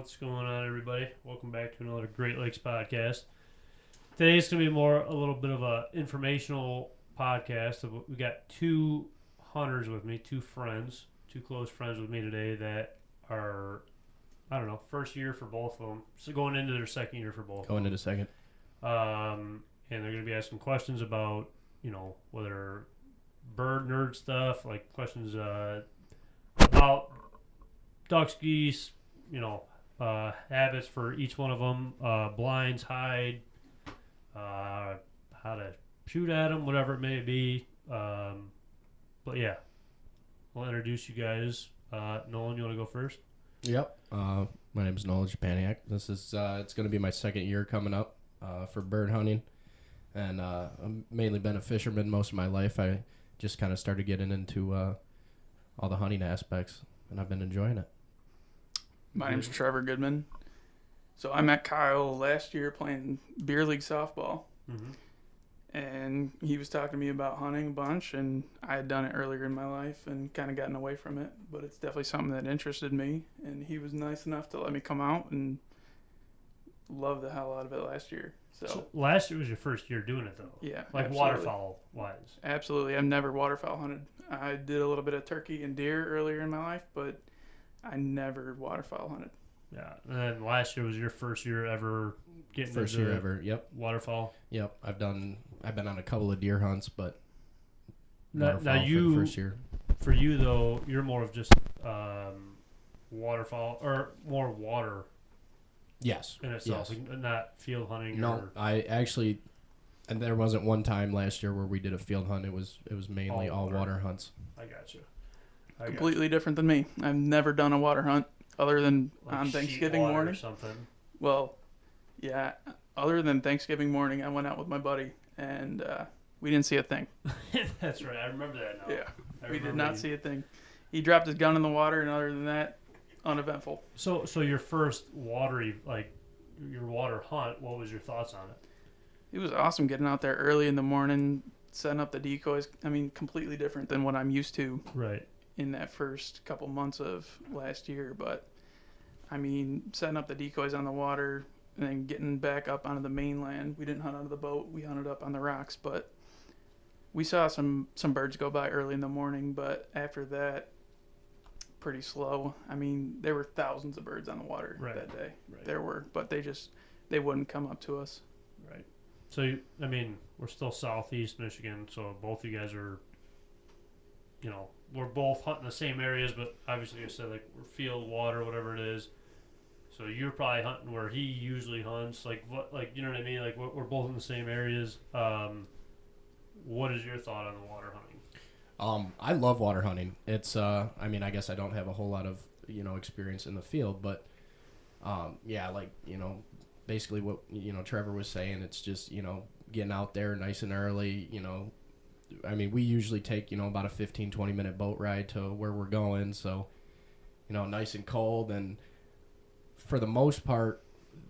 What's going on, everybody? Welcome back to another Great Lakes podcast. Today's going to be a little bit of a informational podcast. We got two hunters with me, two close friends with me today that are, first year for both of them. So going into their second year for both. Going into second. And they're going to be asking questions about, whether bird nerd stuff, like questions about ducks, geese, habits for each one of them, blinds, hide, how to shoot at them, whatever it may be. But yeah, I'll introduce you guys. Nolan, you want to go first? Yep. My name is Nolan Japaniak. This is it's going to be my second year coming up for bird hunting, and I've mainly been a fisherman most of my life. I just kind of started getting into all the hunting aspects, and I've been enjoying it. My name's Trevor Goodman. So I met Kyle last year playing beer league softball. Mm-hmm. And he was talking to me about hunting a bunch, and I had done it earlier in my life and kind of gotten away from it. But it's definitely something that interested me, and he was nice enough to let me come out and love the hell out of it last year. So last year was your first year doing it, though? Yeah. Like waterfowl-wise? Absolutely. I've never waterfowl hunted. I did a little bit of turkey and deer earlier in my life, but I never waterfowl hunted. Yeah, and then last year was your first year ever getting first year ever. Yep. Waterfowl. Yep. I've been on a couple of deer hunts, but now you for the first year. For you though, you're more of just waterfowl or more water. Yes. In itself, yes. Not field hunting. No, I actually, and there wasn't one time last year where we did a field hunt. It was mainly all water hunts. I got you. Completely different than me. I've never done a water hunt other than like on Thanksgiving morning. Or something. Well, yeah. Other than Thanksgiving morning, I went out with my buddy and we didn't see a thing. That's right. I remember that now. Yeah, we did not see a thing. He dropped his gun in the water, and other than that, uneventful. So your first your water hunt. What was your thoughts on it? It was awesome getting out there early in the morning, setting up the decoys. I mean, completely different than what I'm used to. Right. In that first couple months of last year, but I mean, setting up the decoys on the water and then getting back up onto the mainland. We didn't hunt out of the boat, we hunted up on the rocks, but we saw some birds go by early in the morning, but after that, pretty slow. I mean, there were thousands of birds on the water that day. Right. There were, but they wouldn't come up to us. Right. So, we're still southeast Michigan, so both you guys are, we're both hunting the same areas, but obviously you said, like, we're field, water, whatever it is. So you're probably hunting where he usually hunts, you know what I mean? Like, we're both in the same areas. What is your thought on the water hunting? I love water hunting. It's, I guess I don't have a whole lot of, experience in the field, but, basically what, Trevor was saying, it's just, getting out there nice and early, we usually take, about a 15, 20-minute boat ride to where we're going. So, nice and cold. And for the most part,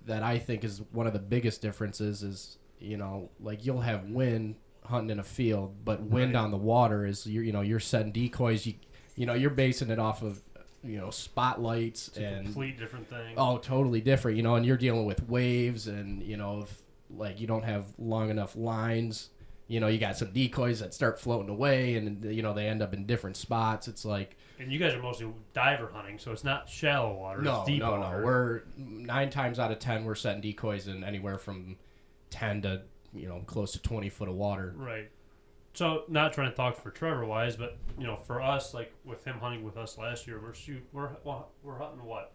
that I think is one of the biggest differences is, you'll have wind hunting in a field, but wind on the water is, you're setting decoys. You're basing it off of, spotlights. It's a complete different thing. Oh, totally different, and you're dealing with waves and, if, you don't have long enough lines, you got some decoys that start floating away and, they end up in different spots. It's like... And you guys are mostly diver hunting, so it's not shallow water. It's deep water. No. We're 9 times out of 10, we're setting decoys in anywhere from 10 to, close to 20 foot of water. Right. So, not trying to talk for Trevor-wise, but, for us, like, with him hunting with us last year, we're hunting what?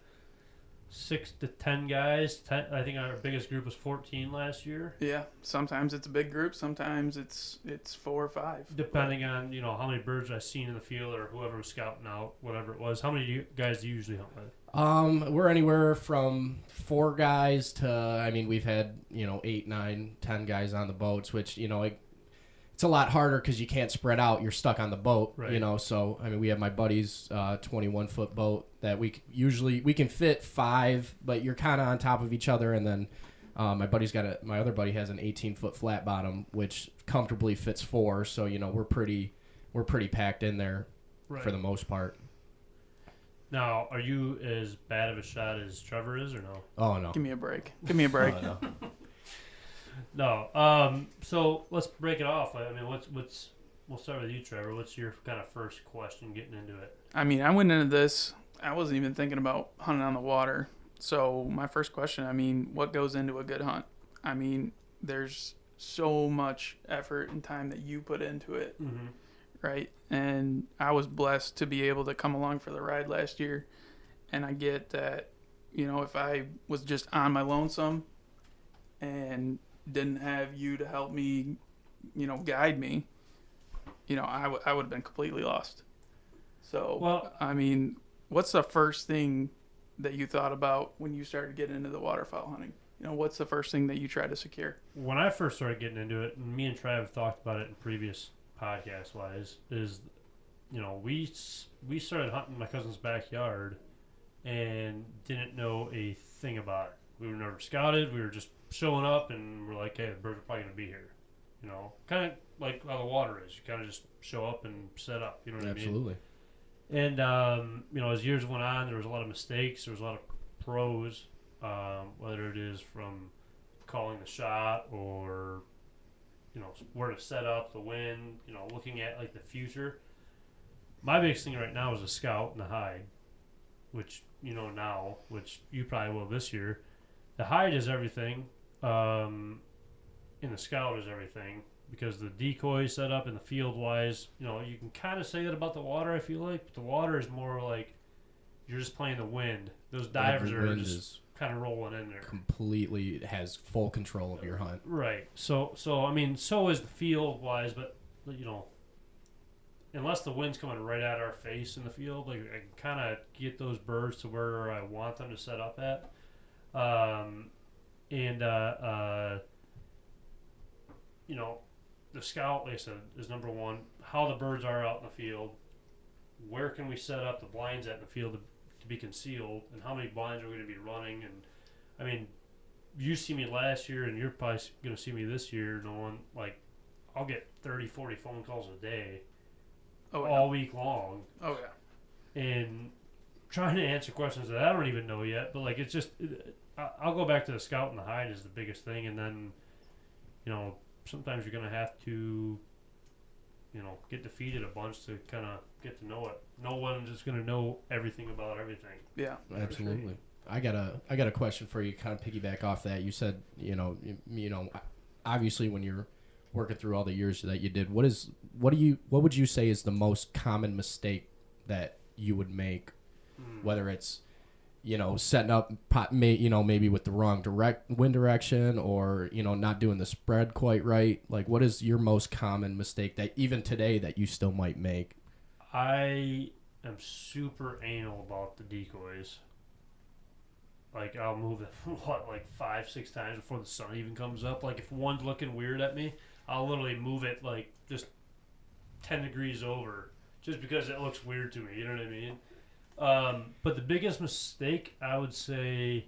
6 to 10 guys. I think our biggest group was 14 last year. Yeah, sometimes it's a big group, sometimes it's 4 or 5. Depending on how many birds I've seen in the field or whoever was scouting out, whatever it was. How many guys do you usually hunt with? We're anywhere from 4 guys to we've had 8, 9, 10 guys on the boats, which it's a lot harder because you can't spread out. You're stuck on the boat, right. So, we have my buddy's 21-foot boat that we can fit 5, but you're kind of on top of each other. And then my other buddy has an 18-foot flat bottom, which comfortably fits 4. So, we're pretty packed in there for the most part. Now, are you as bad of a shot as Trevor is, or no? Oh no. Give me a break. Give me a break. Oh, no. No. So let's break it off. I mean, we'll start with you, Trevor. What's your kind of first question getting into it? I mean, I went into this, I wasn't even thinking about hunting on the water. So my first question, I mean, what goes into a good hunt? I mean, there's so much effort and time that you put into it, Mm-hmm. right? And I was blessed to be able to come along for the ride last year. And I get that, if I was just on my lonesome and didn't have you to help me, guide me, I would have been completely lost. So, Well- I mean, what's the first thing that you thought about when you started getting into the waterfowl hunting? What's the first thing that you try to secure? When I first started getting into it, and me and Trav have talked about it in previous podcast wise, is we started hunting in my cousin's backyard and didn't know a thing about it. We were never scouted. We were just showing up and we're like, hey, the birds are probably gonna be here. Kind of like how the water is. You kind of just show up and set up. You know what I mean? Absolutely. And as years went on, there was a lot of mistakes. There was a lot of pros, whether it is from calling the shot or where to set up, the wind. Looking at like the future. My biggest thing right now is a scout and a hide, which now, which you probably will this year. The hide is everything, and the scout is everything. Because the decoy setup and the field wise, you can kind of say that about the water, I feel like. But the water is more like you're just playing the wind. Those divers are just kind of rolling in there. Completely has full control of your hunt. Right. So I mean, so is the field wise, but unless the wind's coming right at our face in the field, like I can kind of get those birds to where I want them to set up at. The scout, like I said, is number one. How the birds are out in the field. Where can we set up the blinds at in the field to be concealed, and how many blinds are we going to be running? And I mean, you see me last year, and you're probably going to see me this year. Knowing like, I'll get 30, 40 phone calls a day, all week long. Oh yeah. And trying to answer questions that I don't even know yet. But like, it's just, I'll go back to the scout and the hide is the biggest thing, and then, sometimes you're going to have to, get defeated a bunch to kind of get to know it. No one's just going to know everything about everything. Yeah. Absolutely. I got a question for you. Kind of piggyback off that. You said obviously when you're working through all the years that you did, what would you say is the most common mistake that you would make, whether it's setting up maybe with the wrong wind direction, or not doing the spread quite right? Like, what is your most common mistake that even today that you still might make? I am super anal about the decoys. Like, I'll move them, 5-6 times before the sun even comes up. Like, if one's looking weird at me, I'll literally move it, like, just 10 degrees over, just because it looks weird to me, you know what I mean? But the biggest mistake, I would say,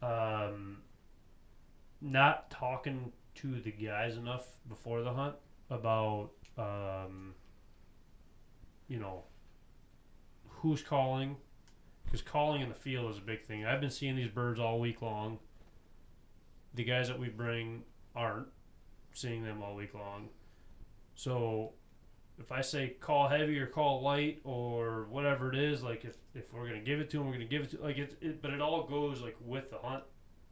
not talking to the guys enough before the hunt about, who's calling. Because calling in the field is a big thing. I've been seeing these birds all week long. The guys that we bring aren't seeing them all week long. So if I say call heavy or call light or whatever it is, like if we're going to give it to them, we're going to give it to, like but it all goes like with the hunt,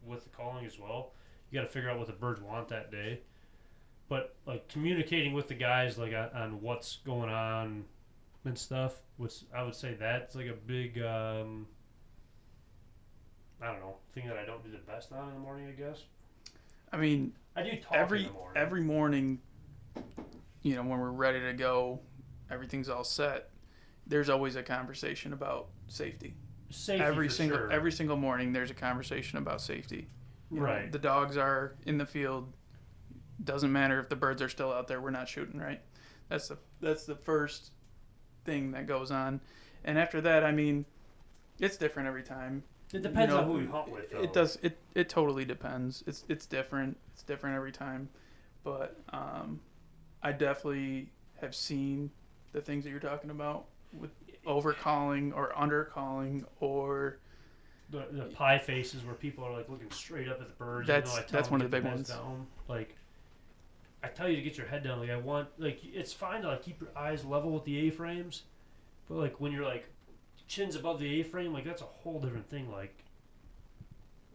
with the calling as well. You got to figure out what the birds want that day. But like communicating with the guys like on what's going on and stuff, which I would say that's like a big I don't know, thing that I don't do the best on in the morning, I guess. I mean, I do talk in the morning. Every morning, when we're ready to go, everything's all set. There's always a conversation about safety. Every single morning, there's a conversation about safety. Right. The dogs are in the field. Doesn't matter if the birds are still out there. We're not shooting, right? That's the first thing that goes on, and after that, I mean, it's different every time. It depends on who you hunt with, though. It does. It totally depends. It's different. It's different every time, but I definitely have seen the things that you're talking about with overcalling or undercalling or the pie faces where people are like looking straight up at the birds. that's one of the big ones. Down. Like, I tell you to get your head down. Like, it's fine to like keep your eyes level with the A-frames, but like when you're like chin's above the A-frame, like that's a whole different thing. Like,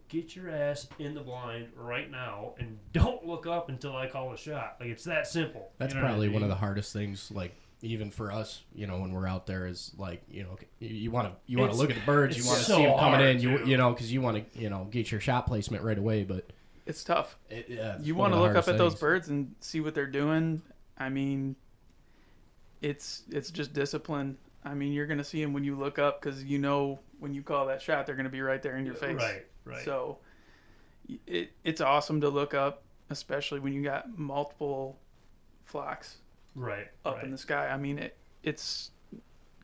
get your ass in the blind right now and don't look up until I call a shot. Like, it's that simple. That's probably one of the hardest things, like, even for us, when we're out there is, like, you want to look at the birds, you want to see them coming in, because you want to, get your shot placement right away, but it's tough. You want to look up at those birds and see what they're doing. I mean, it's just discipline. I mean, you're going to see them when you look up because when you call that shot, they're going to be right there in your face. Right. So it's awesome to look up, especially when you got multiple flocks up in the sky. I mean, it's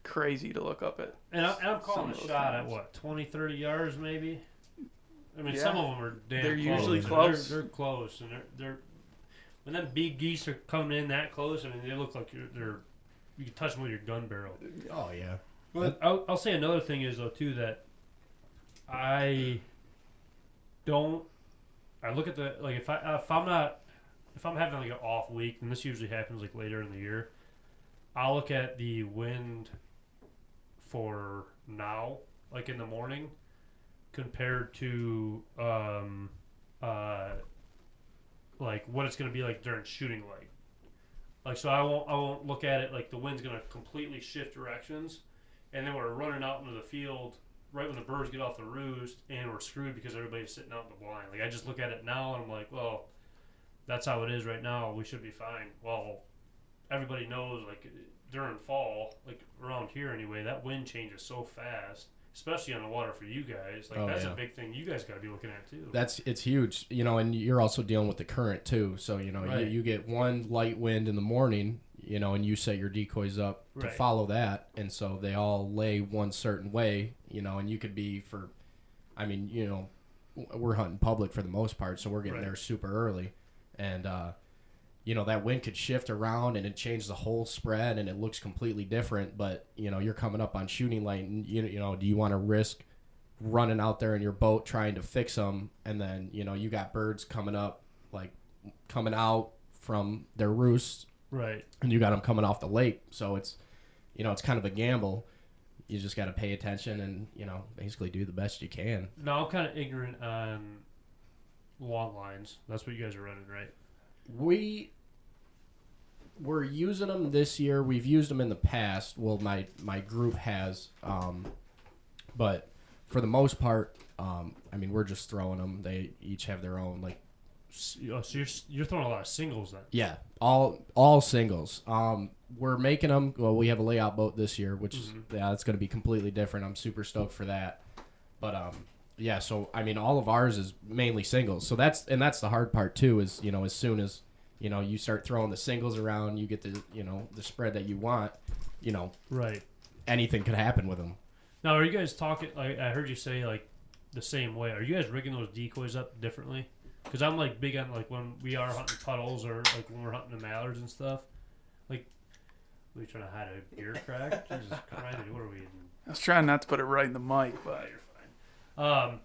crazy to look up at. And I'm calling a shot at what, 20, 30 yards maybe? I mean, some of them are damn They're close. usually close. They're close, and they're when them big geese are coming in that close. I mean, they look like you can touch them with your gun barrel. Oh yeah. But I'll say another thing is though too that I look at the like if I'm having like an off week, and this usually happens like later in the year, I'll look at the wind for now, like in the morning, compared to like what it's going to be like during shooting light. Like, so I won't look at it like the wind's going to completely shift directions, and then we're running out into the field right when the birds get off the roost, and we're screwed because everybody's sitting out in the blind. Like, I just look at it now and I'm like, well, that's how it is right now. We should be fine. Well, everybody knows, like, during fall, like around here anyway, that wind changes so fast, especially on the water for you guys. Like, that's a big thing you guys got to be looking at too. It's huge, and you're also dealing with the current too. So, you get one light wind in the morning, and you set your decoys up to follow that. And so they all lay one certain way, and you could be we're hunting public for the most part. So we're getting there super early. And, that wind could shift around and it change the whole spread and it looks completely different. But, you're coming up on shooting light and, do you want to risk running out there in your boat trying to fix them? And then, you got birds coming up, like coming out from their roosts. Right. And you got them coming off the lake. So it's, it's kind of a gamble. You just got to pay attention and, basically do the best you can. No, I'm kind of ignorant on long lines. That's what you guys are running, right? We're using them this year. We've used them in the past. Well, my group has, but for the most part, we're just throwing them. They each have their own like. So you're throwing a lot of singles then? Yeah, all singles. We're making them. Well, we have a layout boat this year, which is it's going to be completely different. I'm super stoked for that. But yeah. So all of ours is mainly singles. So that's the hard part too. Is as soon as you start throwing the singles around, you get the the spread that you want. Right. Anything could happen with them. Now, are you guys talking? Like, I heard you say like the same way. Are you guys rigging those decoys up differently? Because I'm like big on like when we are hunting puddles or like when we're hunting the mallards and stuff. Like, are we trying to hide a beer crack? Jesus Christ! What are we? I was trying not to put it right in the mic, but you're fine.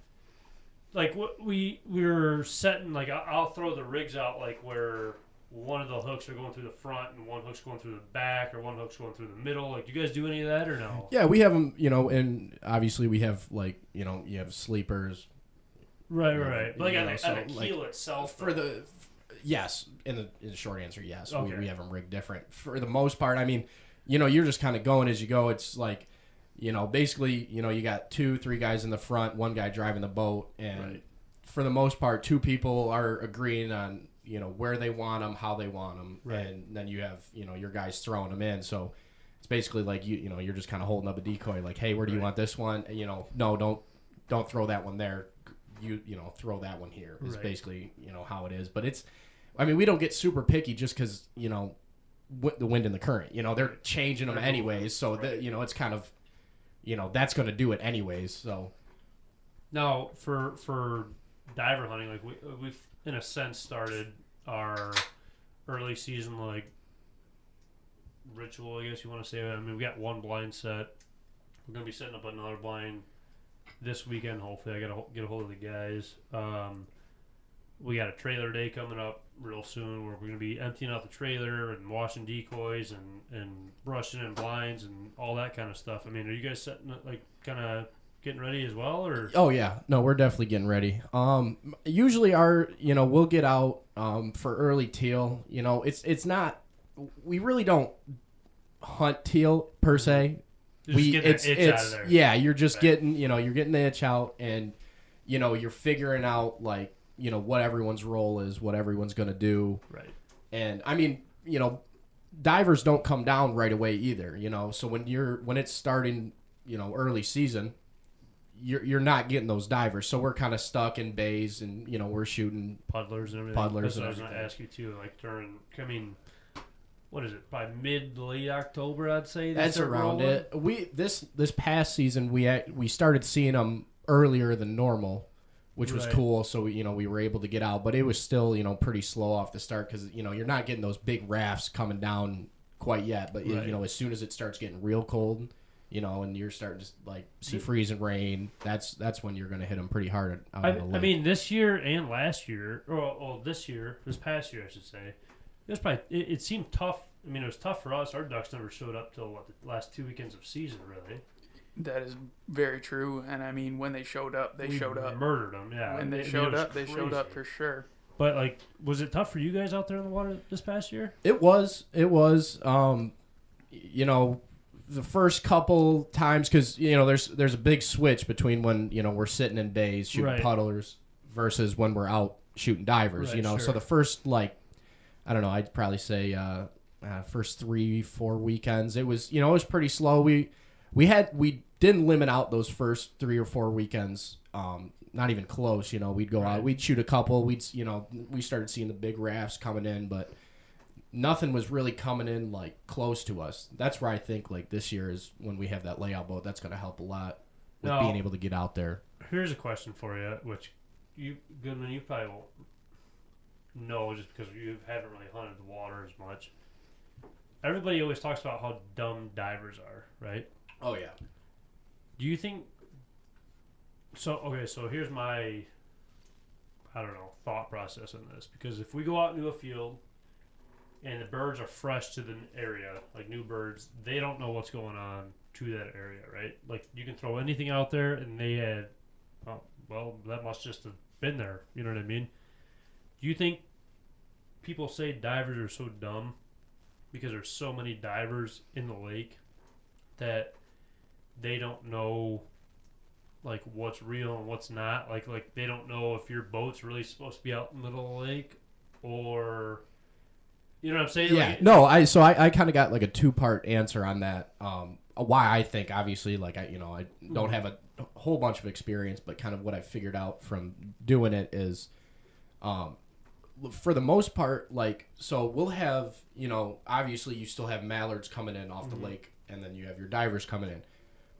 Like what we're setting. Like I'll throw the rigs out like where one of the hooks are going through the front and one hook's going through the back or one hook's going through the middle. Like, do you guys do any of that or no? Yeah, we have them. And obviously we have like you have sleepers. Right. But like on the keel itself, yes. In the short answer, yes. Okay. We have them rigged different for the most part. You're just kind of going as you go. It's like, basically, you got 2-3 guys in the front, one guy driving the boat, and for the most part, 2 people are agreeing on where they want them, how they want them, and then you have your guys throwing them in. So it's basically like you're just kind of holding up a decoy, like, hey, where do you want this one? No, don't throw that one there. You throw that one here is basically how it is. But it's we don't get super picky just because the wind and the current they're changing them anyways, so it's kind of that's going to do it anyways. So now for diver hunting, like we've in a sense started our early season like ritual, I guess you want to say. We got one blind set We're gonna be setting up another blind this weekend. Hopefully, I gotta get a hold of the guys. We got a trailer day coming up real soon where we're gonna be emptying out the trailer and washing decoys and brushing in blinds and all that kind of stuff. I mean, are you guys setting like kind of getting ready as well, or? Oh yeah, no, we're definitely getting ready. Usually we'll get out for early teal. You know, it's not. We really don't hunt teal per se. You're just getting the itch out of there. Yeah, you're just getting the itch out, and you're figuring out like what everyone's role is, what everyone's gonna do. Right. And I mean, divers don't come down right away either. So when it's starting, early season, you're not getting those divers. So we're kind of stuck in bays, and we're shooting puddlers and everything. Puddlers That's and what I was going to ask you too. Like what is it? By mid to late October, I'd say. That's around it. This past season we started seeing them earlier than normal, which was cool. So we were able to get out, but it was still pretty slow off the start because you're not getting those big rafts coming down quite yet. But as soon as it starts getting real cold, and you're starting to like see freezing rain, that's when you're going to hit them pretty hard out on the lake. I mean, this year and last year, this past year, I should say, it was probably it seemed tough. I mean, it was tough for us. Our ducks never showed up till the last 2 weekends of season, really. That is very true. And I mean, when they showed up, they showed up. Murdered them, yeah. When they showed up, they showed up for sure. But like, was it tough for you guys out there in the water this past year? It was. The first couple times, because there's a big switch between when we're sitting in bays shooting puddlers versus when we're out shooting divers. Sure. So the first I don't know, I'd probably say first 3-4 weekends it was pretty slow. We didn't limit out those first 3 or 4 weekends. Not even close. We'd go out, we'd shoot a couple. We started seeing the big rafts coming in, but nothing was really coming in like close to us. That's where I think like this year is when we have that layout boat. That's going to help a lot with being able to get out there. Here's a question for you, which Goodman, you probably won't know just because you haven't really hunted the water as much. Everybody always talks about how dumb divers are, right? Oh yeah. Do you think? So here's my, thought process on this. Because if we go out into a field and the birds are fresh to the area, like new birds, they don't know what's going on to that area, right? Like you can throw anything out there and they had, that must just have been there. You know what I mean? Do you think people say divers are so dumb because there's so many divers in the lake that they don't know like what's real and what's not? Like they don't know if your boat's really supposed to be out in the middle of the lake, or you know what I'm saying? Yeah. No, I kind of got like a 2-part answer on that. Why I think obviously like I don't have a whole bunch of experience, but kind of what I figured out from doing it is for the most part, like, so we'll have, obviously you still have mallards coming in off the lake, and then you have your divers coming in.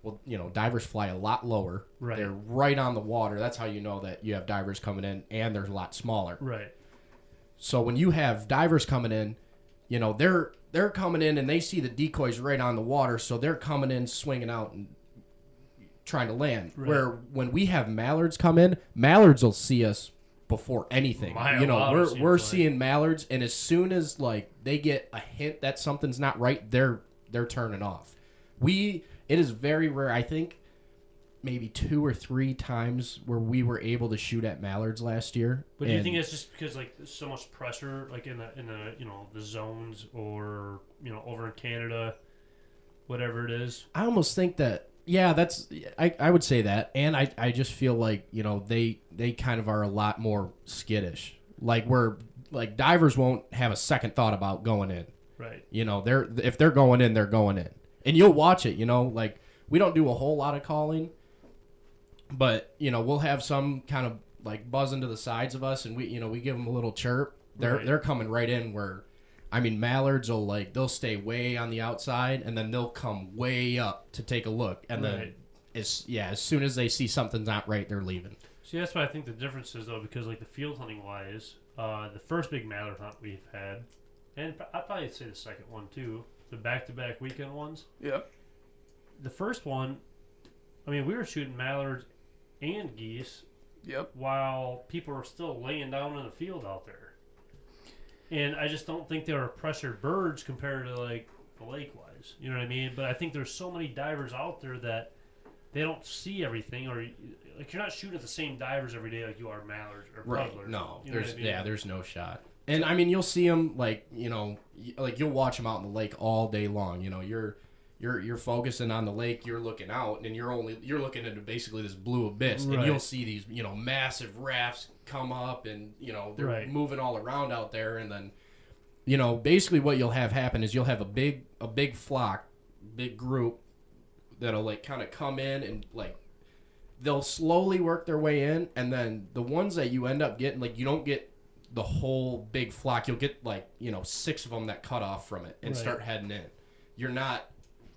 Well, divers fly a lot lower. Right. They're right on the water. That's how you know that you have divers coming in, and they're a lot smaller. Right. So when you have divers coming in, they're coming in and they see the decoys right on the water, so they're coming in, swinging out, and trying to land. Right. Where when we have mallards come in, mallards will see us before anything. We're seeing mallards, and as soon as like they get a hint that something's not right, they're turning off. It is very rare. I think maybe 2 or 3 times where we were able to shoot at mallards last year. But do you think that's just because like there's so much pressure like in the the zones, or over in Canada, whatever it is? I almost think that I would say that, and I just feel like they kind of are a lot more skittish. Like divers won't have a second thought about going in. Right. If they're going in, they're going in. And you'll watch it, like we don't do a whole lot of calling, but we'll have some kind of like buzzing to the sides of us, and we give them a little chirp. They're coming right in where, I mean, mallards will they'll stay way on the outside, and then they'll come way up to take a look, and then as soon as they see something's not right, they're leaving. See, that's what I think the difference is though, because like the field hunting wise, the first big mallard hunt we've had, and I'd probably say the second one too. The back-to-back weekend ones. Yep. The first one, I mean, we were shooting mallards and geese Yep. while people were still laying down in the field out there. And I just don't think they were pressured birds compared to like the lake wise. You know what I mean? But I think there's so many divers out there that they don't see everything, or like you're not shooting at the same divers every day like you are mallards or puddlers. No, you know there's what I mean? there's no shot. And I mean, you'll see them like like you'll watch them out in the lake all day long. You're focusing on the lake, you're looking out, and you're looking into basically this blue abyss, and Right. you'll see these massive rafts come up, and they're Right. moving all around out there, and then basically what you'll have happen is you'll have a big flock, big group that'll like kind of come in and like they'll slowly work their way in, and then the ones that you end up getting, like, you don't get the whole big flock. You'll get like 6 of them that cut off from it and Right. start heading in.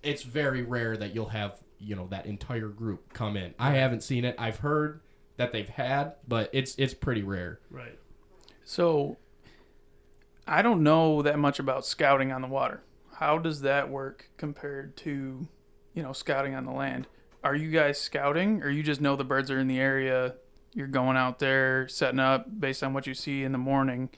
It's very rare that you'll have that entire group come in. I haven't seen it. I've heard that they've had, but it's pretty rare. Right. So, I don't know that much about scouting on the water. How does that work compared to, scouting on the land? Are you guys scouting, or you just know the birds are in the area? You're going out there, setting up based on what you see in the morning.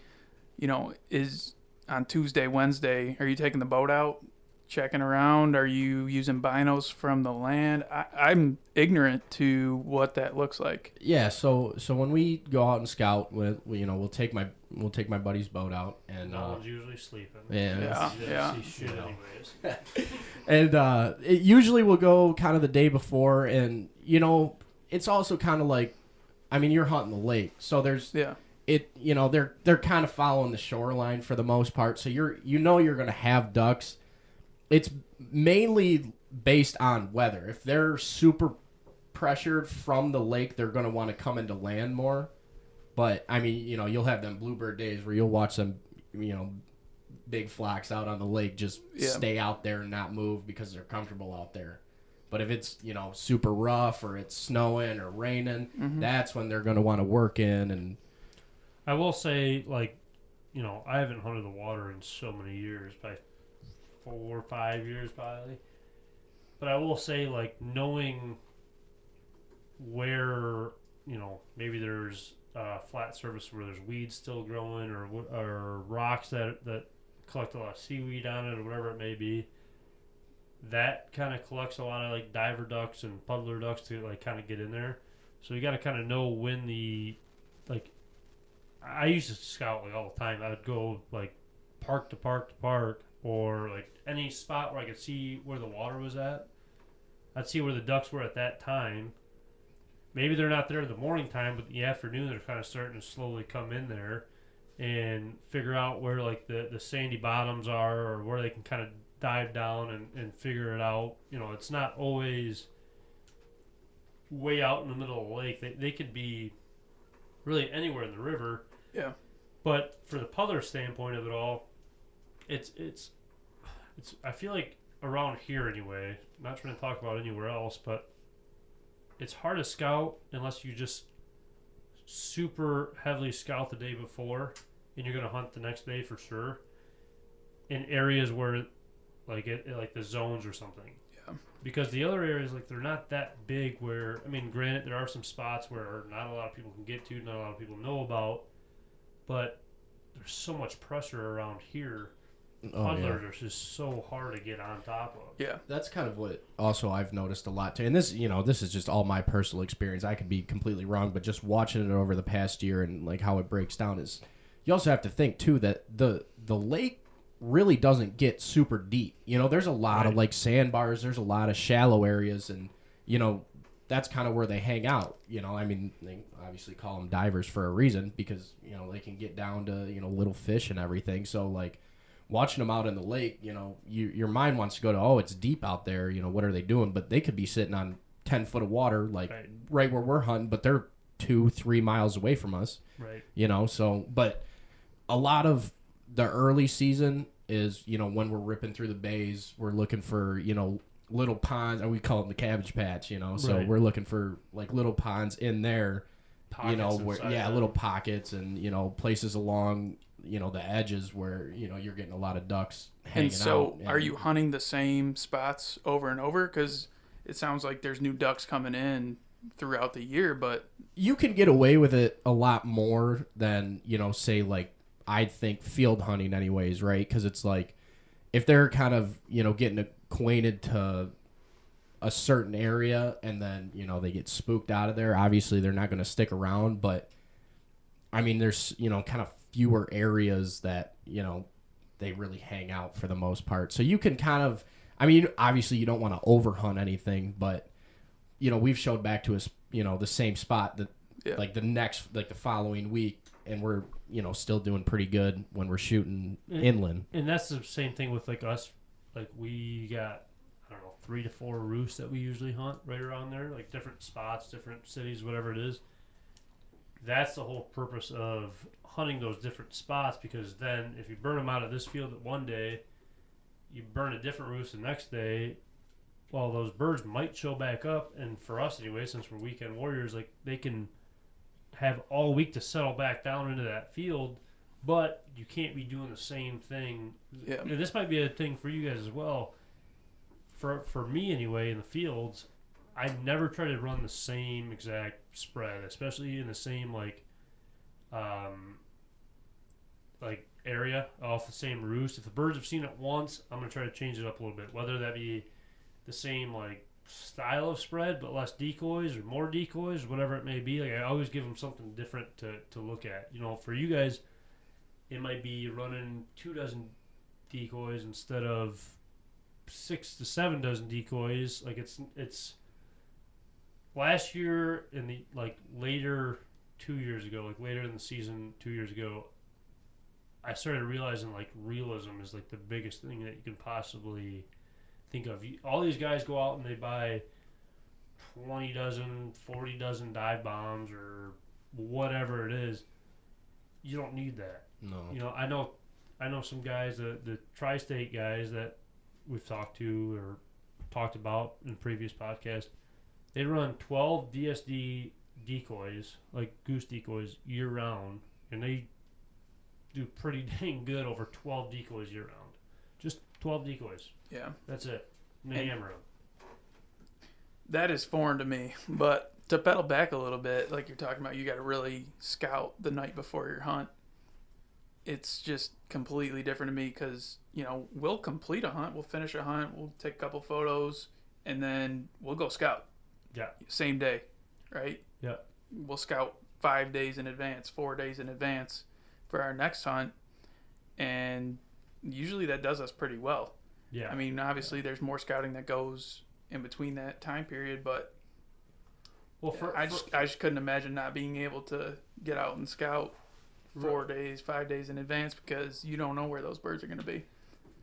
Is on Tuesday, Wednesday, are you taking the boat out, checking around? Are you using binos from the land? I'm ignorant to what that looks like. Yeah, so when we go out and scout, we'll take my buddy's boat out, and No one's usually sleeping. yeah, You Yeah. don't see shit anyways. and it usually will go kind of the day before, and it's also kind of like, I mean, you're hunting the lake, so there's Yeah. they're kind of following the shoreline for the most part, so you're gonna have ducks. It's mainly based on weather. If they're super pressured from the lake, they're gonna want to come into land more. But I mean, you'll have them bluebird days where you'll watch them, big flocks out on the lake just stay out there and not move because they're comfortable out there. But if it's super rough, or it's snowing or raining, that's when they're gonna want to work in. And I will say, like, I haven't hunted the water in so many years, probably 4 or 5 years probably. But I will say, like, knowing where, maybe there's flat surface where there's weeds still growing, or rocks that collect a lot of seaweed on it, or whatever it may be, that kind of collects a lot of like diver ducks and puddler ducks to like kind of get in there. So you got to kind of know when I used to scout like all the time. I would go like park to park to park, or like any spot where I could see where the water was at. I'd see where the ducks were at that time. Maybe they're not there in the morning time, but in the afternoon they're kind of starting to slowly come in there, and figure out where like the sandy bottoms are, or where they can kind of dive down and figure it out. It's not always way out in the middle of the lake. They could be really anywhere in the river. Yeah. But for the puddler standpoint of it all, it's I feel like around here anyway, not trying to talk about anywhere else, but it's hard to scout unless you just super heavily scout the day before, and you're going to hunt the next day for sure in areas where like the zones or something. Yeah. Because the other areas, like, they're not that big where, I mean, granted, there are some spots where not a lot of people can get to, not a lot of people know about, but there's so much pressure around here. Puddlers are just so hard to get on top of. Yeah. That's kind of what also I've noticed a lot too. And this, this is just all my personal experience. I could be completely wrong, but just watching it over the past year and like how it breaks down is, you also have to think too that the lake really doesn't get super deep. There's a lot of like sandbars, there's a lot of shallow areas, and that's kind of where they hang out. I mean, they obviously call them divers for a reason, because they can get down to little fish and everything. So like watching them out in the lake, your mind wants to go to, oh, it's deep out there, what are they doing? But they could be sitting on 10 foot of water, like right where we're hunting, but they're 2-3 miles away from us. Right. So, but a lot of the early season is, when we're ripping through the bays, we're looking for, little ponds, and we call them the cabbage patch, so we're looking for like little ponds in there, little pockets, and, places along, the edges where, you're getting a lot of ducks hanging out. And so are you hunting the same spots over and over? Because it sounds like there's new ducks coming in throughout the year, but You can get away with it a lot more than, say, like, I think field hunting anyways, right? Because it's like, if they're kind of, getting acquainted to a certain area and then, they get spooked out of there, obviously they're not going to stick around. But, I mean, there's, kind of fewer areas that, they really hang out for the most part. So you can kind of, I mean, obviously you don't want to overhunt anything, but, we've showed back to us, the same spot that, like the following week, and we're, still doing pretty good when we're shooting inland. And that's the same thing with like us. Like we got, I don't know, 3 to 4 roosts that we usually hunt right around there, like different spots, different cities, whatever it is. That's the whole purpose of hunting those different spots, because then if you burn them out of this field one day, you burn a different roost the next day. Well, those birds might show back up, and for us anyway, since we're weekend warriors, like they can have all week to settle back down into that field, but you can't be doing the same thing. Yeah. And this might be a thing for you guys as well. For me anyway, in the fields, I never try to run the same exact spread, especially in the same like area off the same roost. If the birds have seen it once, I'm gonna try to change it up a little bit, whether that be the same like style of spread but less decoys or more decoys, whatever it may be. Like I always give them something different to look at. For you guys, it might be running 2 dozen decoys instead of 6 to 7 dozen decoys. Like it's last year in the later 2 years ago, like later in the season 2 years ago, I started realizing like realism is like the biggest thing that you can possibly think of. All these guys go out and they buy 20 dozen, 40 dozen dive bombs or whatever it is. You don't need that. No. I know some guys, the tri-state guys that we've talked to or talked about in previous podcasts, they run 12 DSD decoys, like goose decoys, year round, and they do pretty dang good over 12 decoys year round. Just 12 decoys. Yeah. That's it. And they hammer them. That is foreign to me, but to pedal back a little bit, like you're talking about, you got to really scout the night before your hunt. It's just completely different to me because, we'll complete a hunt, we'll finish a hunt, we'll take a couple photos, and then we'll go scout. Yeah. Same day, right? Yeah. We'll scout 5 days in advance, 4 days in advance for our next hunt, and usually that does us pretty well. Yeah. I mean, obviously there's more scouting that goes in between that time period, but I just couldn't imagine not being able to get out and scout 4 days, 5 days in advance because you don't know where those birds are going to be.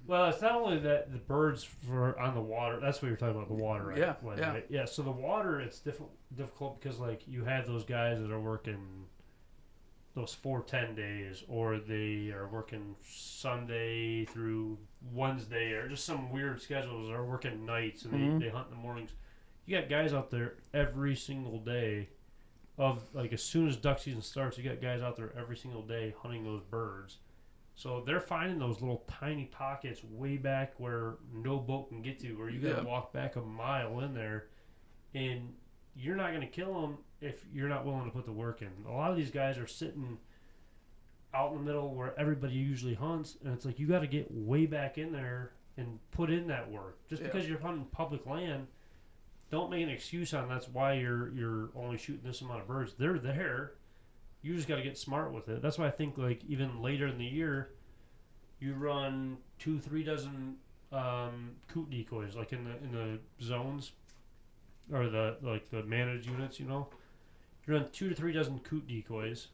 Well, it's not only that the birds on the water. That's what you're talking about, the water, right? Yeah, Right? Yeah. So the water, it's difficult because like you have those guys that are working those 4-10 days, or they are working Sunday through Wednesday, or just some weird schedules, or working nights and they hunt in the mornings. You got guys out there every single day. Of like as soon as duck season starts, you got guys out there every single day hunting those birds. So they're finding those little tiny pockets way back where no boat can get to, where you got to walk back a mile in there, and you're not going to kill them if you're not willing to put the work in. A lot of these guys are sitting out in the middle where everybody usually hunts, and it's like you got to get way back in there and put in that work. Just because you're hunting public land, don't make an excuse on that's why you're only shooting this amount of birds. They're there. You just got to get smart with it. That's why I think like even later in the year, you run 2-3 dozen coot decoys, like in the zones or the managed units. You run 2 to 3 dozen coot decoys.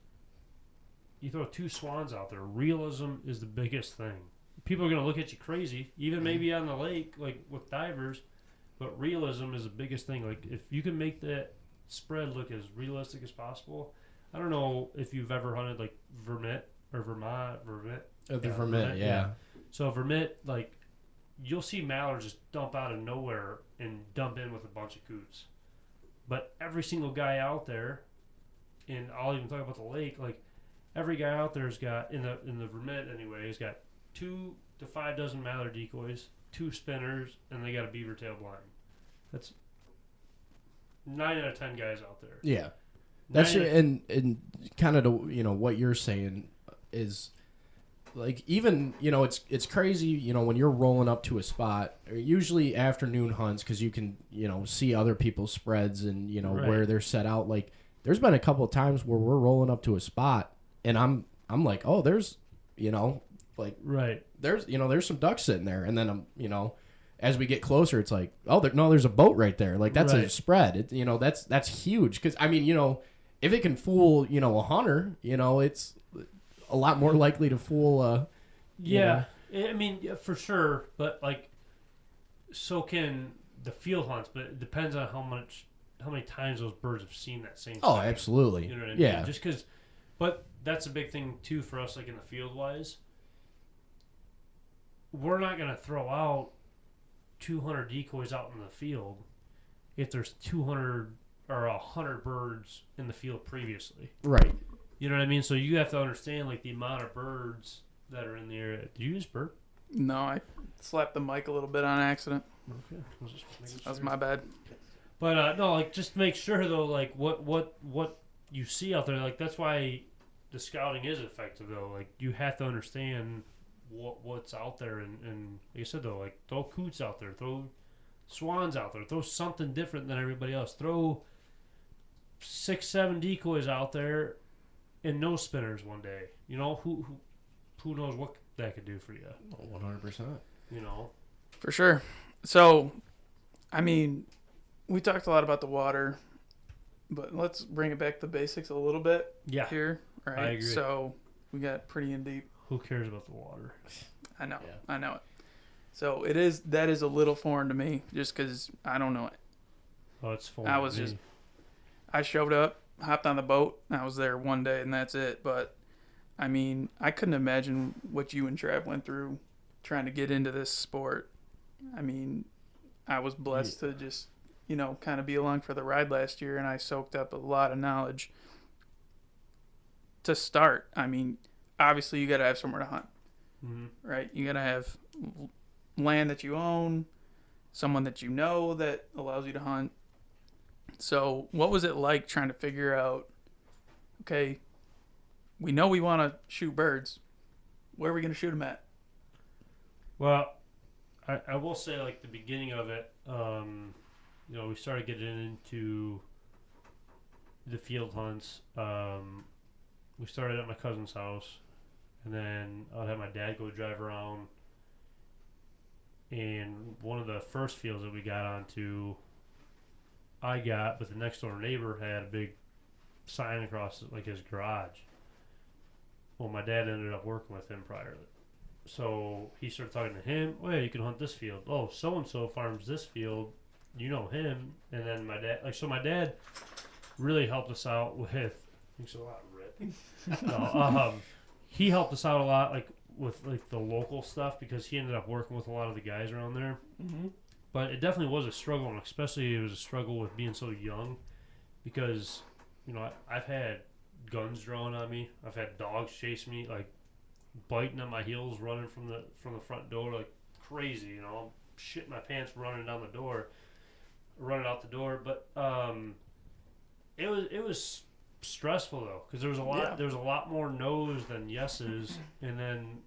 You throw 2 swans out there. Realism is the biggest thing. People are gonna look at you crazy, even maybe on the lake, like with divers. But realism is the biggest thing. Like if you can make that spread look as realistic as possible. I don't know if you've ever hunted like Vermont. Vermont, yeah. So Vermont, like you'll see mallards just dump out of nowhere and dump in with a bunch of coots. But every single guy out there, and I'll even talk about the lake, like every guy out there's got in the Vermont anyway, has got 2 to 5 dozen mallard decoys, 2 spinners, and they got a beaver tail blind. 9 out of 10 guys out there. Yeah. That's Nine- and kind of what you're saying is like even it's crazy when you're rolling up to a spot, usually afternoon hunts, because you can see other people's spreads and Right. where they're set out. Like there's been a couple of times where we're rolling up to a spot and I'm like, oh, there's like Right. there's some ducks sitting there, and then as we get closer, it's like, oh, there's a boat right there. Like that's Right. a spread. That's huge, because I mean if it can fool a hunter, it's a lot more likely to fool. Yeah. I mean, yeah, for sure. But like, so can the field hunts. But it depends on how many times those birds have seen that same. Oh, thing. absolutely. You know what I mean? Yeah. Just because, but that's a big thing too for us. Like in the field wise, we're not gonna throw out 200 decoys out in the field if there's 200 or 100 birds in the field previously. Right. You know what I mean? So you have to understand like the amount of birds that are in the area. Did you just burp? No, I slapped the mic a little bit on accident. Okay, I was just making That was sure. my bad. But no, like just make sure though, like what you see out there. Like that's why the scouting is effective though. Like you have to understand what's out there, and like I said though, like throw coots out there, throw swans out there, throw something different than everybody else. Throw 6-7 decoys out there and no spinners one day. You know who knows what that could do for you. 100%. You know. For sure. So, I mean, we talked a lot about the water, but let's bring it back to basics a little bit Yeah. here. Right. I agree. So we got pretty in deep. Who cares about the water? I know. Yeah. I know it. So that is a little foreign to me, just because I don't know it. Oh, it's full. I was just- I showed up, hopped on the boat, and I was there one day, and that's it. But I mean, I couldn't imagine what you and Trav went through trying to get into this sport. I mean, I was blessed to just, kind of be along for the ride last year, and I soaked up a lot of knowledge. To start, I mean, obviously you got to have somewhere to hunt, right? You got to have land that you own, someone that you know that allows you to hunt. So, what was it like trying to figure out, okay, we know we want to shoot birds. Where are we going to shoot them at? Well, I will say, like, the beginning of it, we started getting into the field hunts. We started at my cousin's house, and then I'd have my dad go drive around. And one of the first fields that we got onto, but the next door neighbor had a big sign across, like, his garage. Well, my dad ended up working with him prior. So he started talking to him. Oh, yeah, you can hunt this field. Oh, so-and-so farms this field. You know him. And then my dad really helped us out with, thanks a lot, Rip. No, he helped us out a lot, like, with, like, the local stuff, because he ended up working with a lot of the guys around there. Mm-hmm. But it definitely was a struggle, and especially it was a struggle with being so young, because, I've had guns drawn on me. I've had dogs chase me, like, biting on my heels, running from the front door like crazy. I'm shitting my pants running out the door. But it was stressful though, because there was a lot more no's than yeses. And then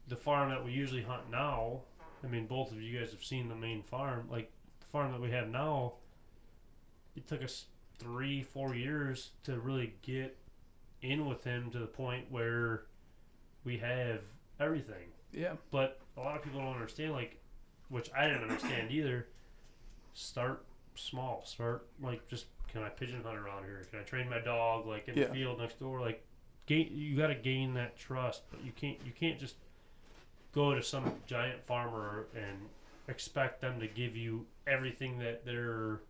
the farm that we usually hunt now, I mean, both of you guys have seen the main farm. Like the farm that we have now, it took us 3-4 years to really get in with him to the point where we have everything. Yeah. But a lot of people don't understand, like, which I didn't understand either. Start small. Start, like, just, can I pigeon hunt around here? Can I train my dog, like, in the field next door? Like, you got to gain that trust. But you can't just go to some giant farmer and expect them to give you everything that they're,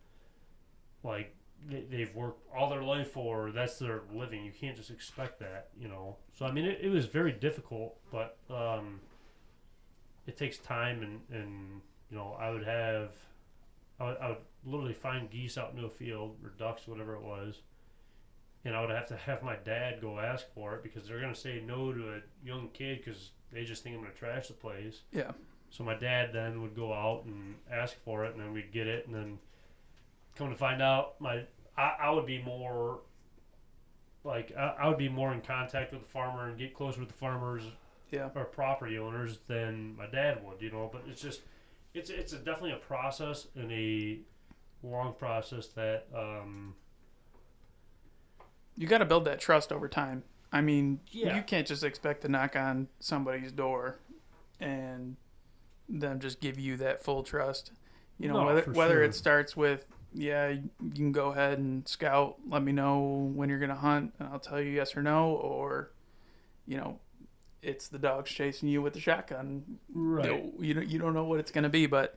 like, they've worked all their life for. That's their living. You can't just expect that, So I mean, it was very difficult, but it takes time, and I would literally find geese out into a field, or ducks, whatever it was, and I would have to have my dad go ask for it, because they're gonna say no to a young kid because they just think I'm gonna trash the place. Yeah. So my dad then would go out and ask for it, and then we'd get it, and then come to find out, I would be more like I would be more in contact with the farmer and get closer with the farmers Yeah. or property owners than my dad would, but it's just it's definitely a process and a long process that You got to build that trust over time. I mean, Yeah. you can't just expect to knock on somebody's door and them just give you that full trust. No, whether for whether sure. it starts with, yeah, you can go ahead and scout, let me know when you're going to hunt, and I'll tell you yes or no, or, it's the dogs chasing you with the shotgun. right. You don't know what it's going to be, but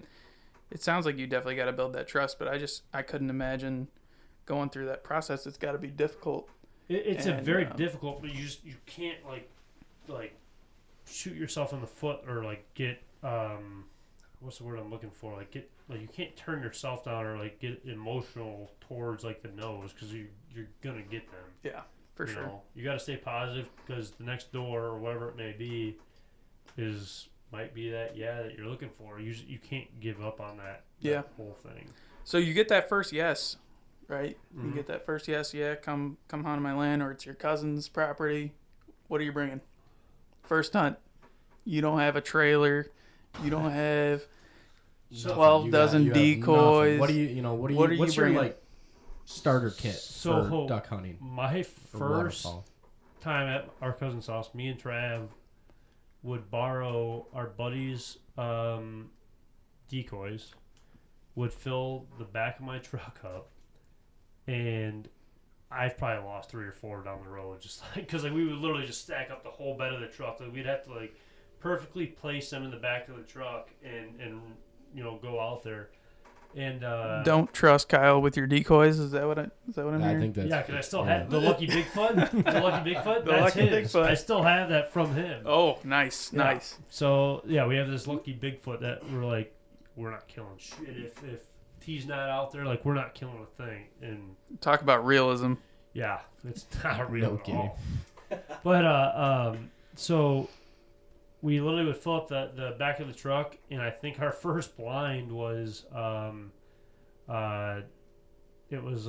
it sounds like you definitely got to build that trust. But I couldn't imagine going through that process. It's got to be difficult. It's a And, very difficult, but you can't like shoot yourself in the foot or like get what's the word I'm looking for, like you can't turn yourself down or like get emotional towards like the no's, because you're gonna get them. Yeah, for sure. You got to stay positive, because the next door or whatever it may be might be that you're looking for. You can't give up on that whole thing. So you get that first yes, right? Mhm. You get that first yes, come hunt on my land, or it's your cousin's property. What are you bringing? First hunt. You don't have a trailer. You don't have Nothing. 12 You dozen you have nothing. decoys. What do you What are you what's your bringing? like starter kit So, for duck hunting My or first waterfowl? time at our cousin's house, me and Trav would borrow our buddies' decoys, would fill the back of my truck up, and I've probably lost 3 or 4 down the road, just like because we would literally just stack up the whole bed of the truck. Like we'd have to like perfectly place them in the back of the truck and go out there. And Don't trust Kyle with your decoys. Is that what I'm I hearing? think that's yeah, because I still have the Lucky Bigfoot. The Lucky Bigfoot. The That's Lucky his. Bigfoot. I still have that from him. Oh, nice, Yeah. nice. So yeah, we have this Lucky Bigfoot that we're not killing shit if he's not out there. Like, we're not killing a thing. And Talk about realism. yeah, it's not real No at kidding. all. But so we literally would fill up the back of the truck, and I think our first blind was it was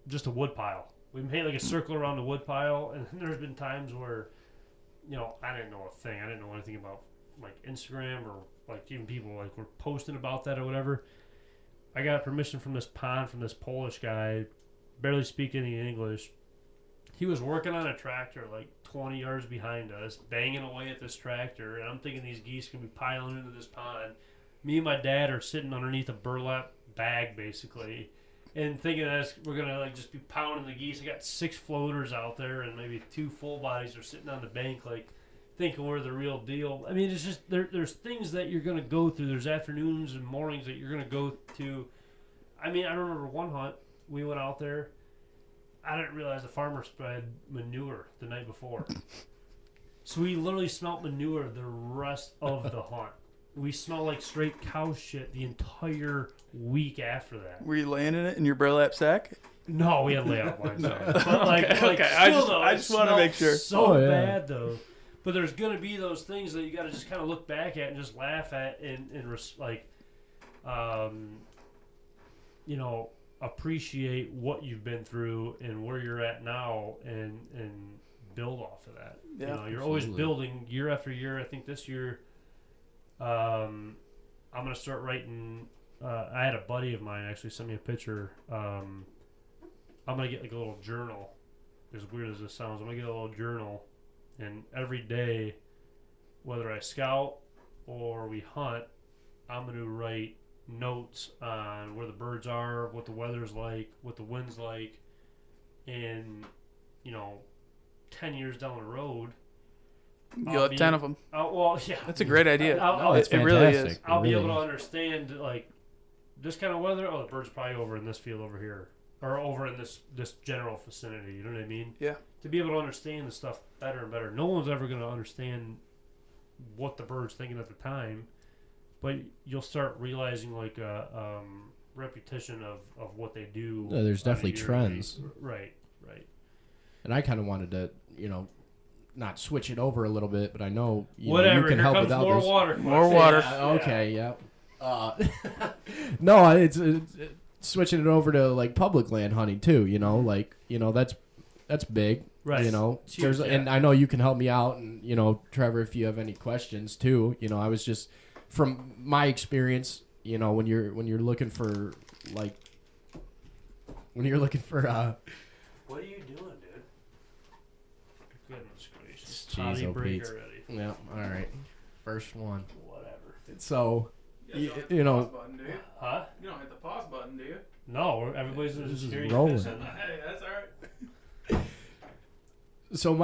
just a wood pile. We made like a circle around the wood pile, and there's been times where I didn't know a thing. I didn't know anything about like Instagram or like even people like were posting about that or whatever. I got permission from this pond from this Polish guy, barely speak any English. He was working on a tractor like 20 yards behind us, banging away at this tractor, and I'm thinking these geese can be piling into this pond. Me and my dad are sitting underneath a burlap bag basically, and thinking that we're gonna like just be pounding the geese. I got 6 floaters out there, and maybe 2 full bodies are sitting on the bank, like thinking we're the real deal. I mean, it's just there's things that you're gonna go through. There's afternoons and mornings that you're gonna go to. I mean, I remember one hunt we went out there. I didn't realize the farmer spread manure the night before, so we literally smelled manure the rest of the hunt. We smelled like straight cow shit the entire week after that. Were you laying in it in your burlap sack? No, we had layout blinds. No. But like, Okay, like okay. still, I though, just it wanna smelled make sure. So Oh, yeah. bad though. But there's gonna be those things that you got to just kind of look back at and just laugh at and appreciate what you've been through and where you're at now and build off of that. Yeah, You're always absolutely. building year after year. I think this year, I'm gonna start writing. I had a buddy of mine actually send me a picture. I'm gonna get like a little journal. As weird as this sounds, I'm gonna get a little journal, and every day, whether I scout or we hunt, I'm gonna write notes on where the birds are, what the weather's like, what the wind's like, and 10 years down the road, You'll have 10 of them. well, yeah, That's a great idea. I'll- it's it really is. fantastic. I'll be Really able to is. understand like this kind of weather. Oh, the bird's probably over in this field over here, or over in this general vicinity. You know what I mean? Yeah. To be able to understand the stuff better and better. No one's ever going to understand what the bird's thinking at the time, but you'll start realizing like a repetition of what they do. Yeah, there's on a definitely yearly trends. basis. Right. And I kind of wanted to, not switch it over a little bit, but I know Whatever. you can Here help comes without more this. water. More questions. water. Yeah, okay, yeah. No, it's switching it over to like public land hunting too. You know, like that's big. Right. You know, It's huge, and I know you can help me out, and Trevor, if you have any questions too. I was just from my experience. When you're looking for like what are you doing, dude? Goodness gracious. Jeez, Potty oh, break Pete. already. Yeah. All right. First one. Whatever. So, You don't hit the you know, pause button, do you? Huh? You don't hit the pause button, do you? No, everybody's This just is hearing rolling. you pissing. Hey, that's all right. so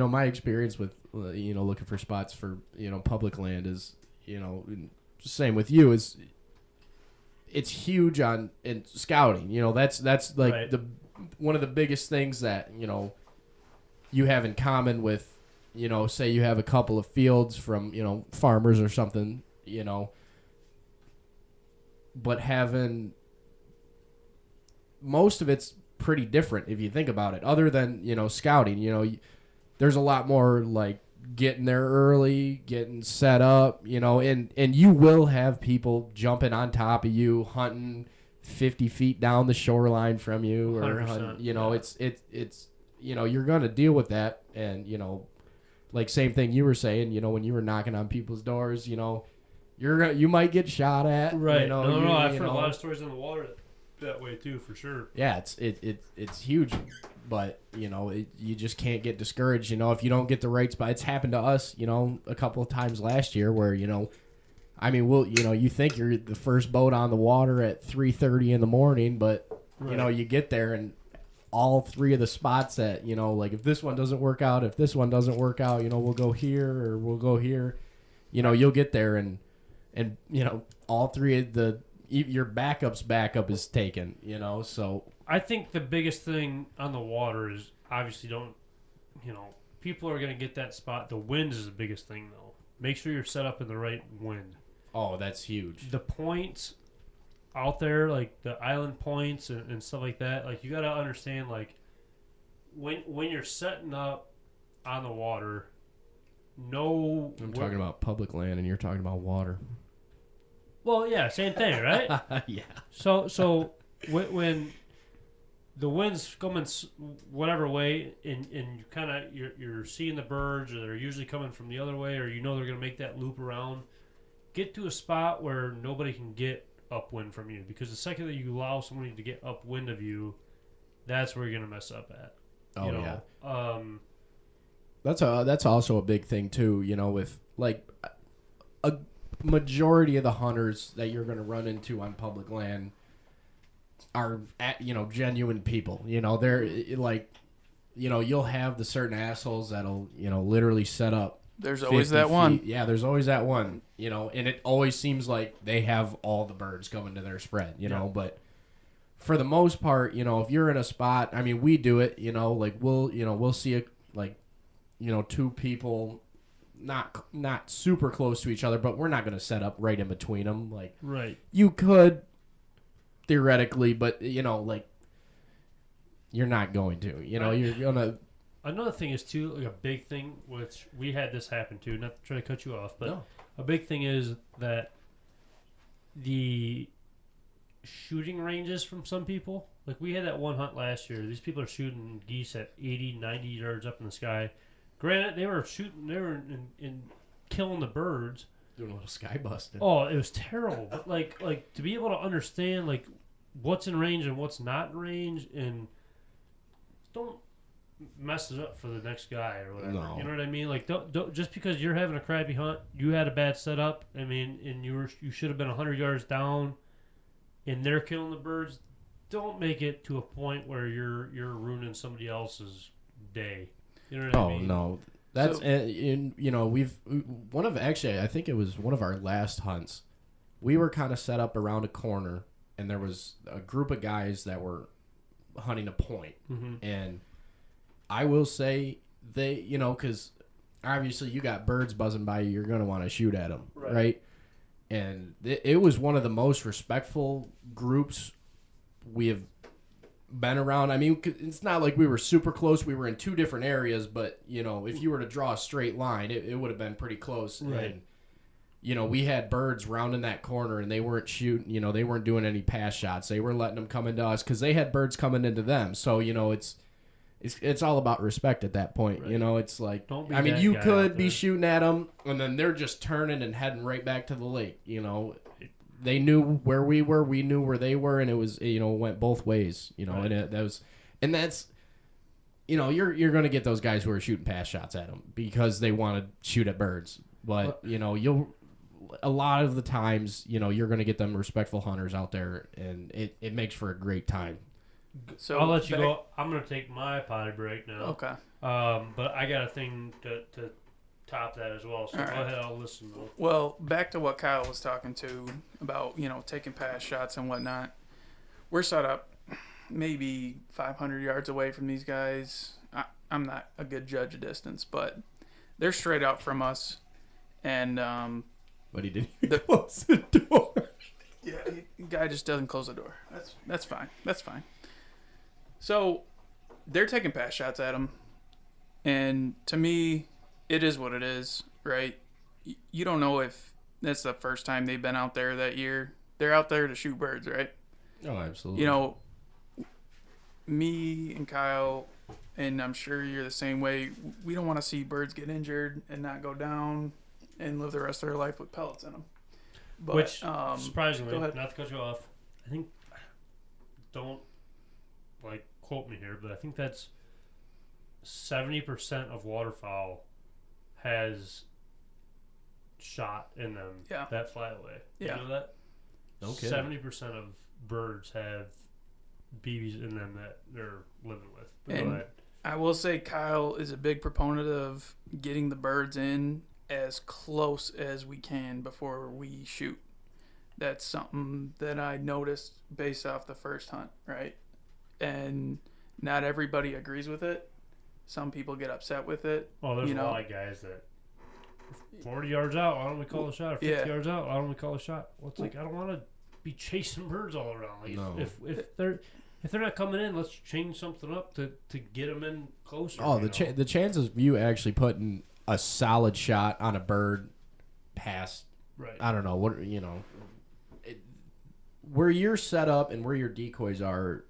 my experience with looking for spots for public land is same with you is it's huge in scouting. That's like Right. one of the biggest things that you have in common with say you have a couple of fields from farmers or something, but having most of it's pretty different if you think about it, other than scouting. There's a lot more like getting there early, getting set up, and you will have people jumping on top of you, hunting 50 feet down the shoreline from you, or 100%, yeah. it's you're gonna deal with that. And like same thing you were saying, when you were knocking on people's doors, you might get shot at, Right. No. I've you heard a know. lot of stories in the water that way too, for sure. Yeah, it's huge, but you just can't get discouraged. If you don't get the right spot. It's happened to us, a couple of times last year where I mean, you think you're the first boat on the water at 3:30 in the morning, but Right. you get there and all three of the spots that like if this one doesn't work out, we'll go here or we'll go here. You'll get there and all three of your backup is taken. So I think the biggest thing on the water is obviously people are going to get that spot. The wind is the biggest thing, though. Make sure you're set up in the right wind. oh, that's huge. The points out there, like the island points and stuff like that, like you got to understand, like when you're setting up on the water, I'm talking about public land and you're talking about water. Well, yeah, same thing, right? Yeah. So when the wind's coming whatever way, and you kind of you're seeing the birds, or they're usually coming from the other way, or they're going to make that loop around. Get to a spot where nobody can get upwind from you, because the second that you allow somebody to get upwind of you, that's where you're going to mess up at. Yeah. That's also a big thing too. With like a majority of the hunters that you're going to run into on public land are genuine people. They're like you'll have the certain assholes that'll literally set up. There's always 50 that one. feet. Yeah, there's always that one. And it always seems like they have all the birds coming to their spread. Yeah. But for the most part, if you're in a spot, I mean, we do it. Like we'll see two people not super close to each other, but we're not going to set up right in between them. Like, Right. you could theoretically, but like you're not going to. Right. You're gonna. Another thing is too, like a big thing, which we had this happen too. Not to try to cut you off, but No. a big thing is that the shooting ranges from some people. Like we had that one hunt last year. These people are shooting geese at 80, 90 yards up in the sky. Granted, they were in killing the birds. Doing a little sky busting. Oh, it was terrible. But like to be able to understand like what's in range and what's not in range, and don't mess it up for the next guy or whatever. No. You know what I mean? Like don't just because you're having a crappy hunt, you had a bad setup. I mean, and you should have been 100 yards down, and they're killing the birds. Don't make it to a point where you're ruining somebody else's day. You know what I mean? No, that's we've I think it was one of our last hunts. We were kind of set up around a corner, and there was a group of guys that were hunting a point, and I will say they, because obviously you got birds buzzing by you, you're gonna want to shoot at them, right? And it was one of the most respectful groups we have been around. I mean, it's not like we were super close. We were in two different areas, but if you were to draw a straight line, it would have been pretty close. Right. And we had birds rounding that corner, and they weren't shooting. They weren't doing any pass shots. They were letting them come into us because they had birds coming into them. So it's all about respect at that point. Right. It's like, Don't be I mean, that you guy out could be there. shooting at them, and then they're just turning and heading right back to the lake. They knew where we were, we knew where they were, and it was, went both ways. Right. And that's, you're going to get those guys who are shooting pass shots at them because they want to shoot at birds. But a lot of the times, you're going to get them respectful hunters out there, and it makes for a great time. So I'll let you go. I'm going to take my potty break now. Okay. But I got a thing to top that as well. So All go right. ahead. I'll listen. Though. Well, back to what Kyle was talking to about, taking pass shots and whatnot. We're set up maybe 500 yards away from these guys. I'm not a good judge of distance, but they're straight out from us. And But he didn't close the door. yeah, the guy just doesn't close the door. That's fine. That's fine. So they're taking pass shots at him, and to me, it is what it is, right? You don't know if that's the first time they've been out there that year. They're out there to shoot birds, right? Oh, absolutely. Me and Kyle, and I'm sure you're the same way, we don't want to see birds get injured and not go down and live the rest of their life with pellets in them. But, Which, surprisingly, go ahead. not to cut you off, I think, don't, quote me here, but I think that's 70% of waterfowl has shot in them that fly away. Yeah. You know that? No kidding. 70% of birds have BBs in them that they're living with. But And go ahead. I will say Kyle is a big proponent of getting the birds in as close as we can before we shoot. That's something that I noticed based off the first hunt, right? And not everybody agrees with it. Some people get upset with it. Oh, there's a lot of guys that 40 yards out, why don't we call a shot? Or 50 Yeah. yards out, why don't we call a shot? Well, it's like, I don't want to be chasing birds all around. Like, No. if they're not coming in, let's change something up to get them in closer. Oh, you know? the chances of you actually putting a solid shot on a bird past, Right. I don't know, where you're set up and where your decoys are,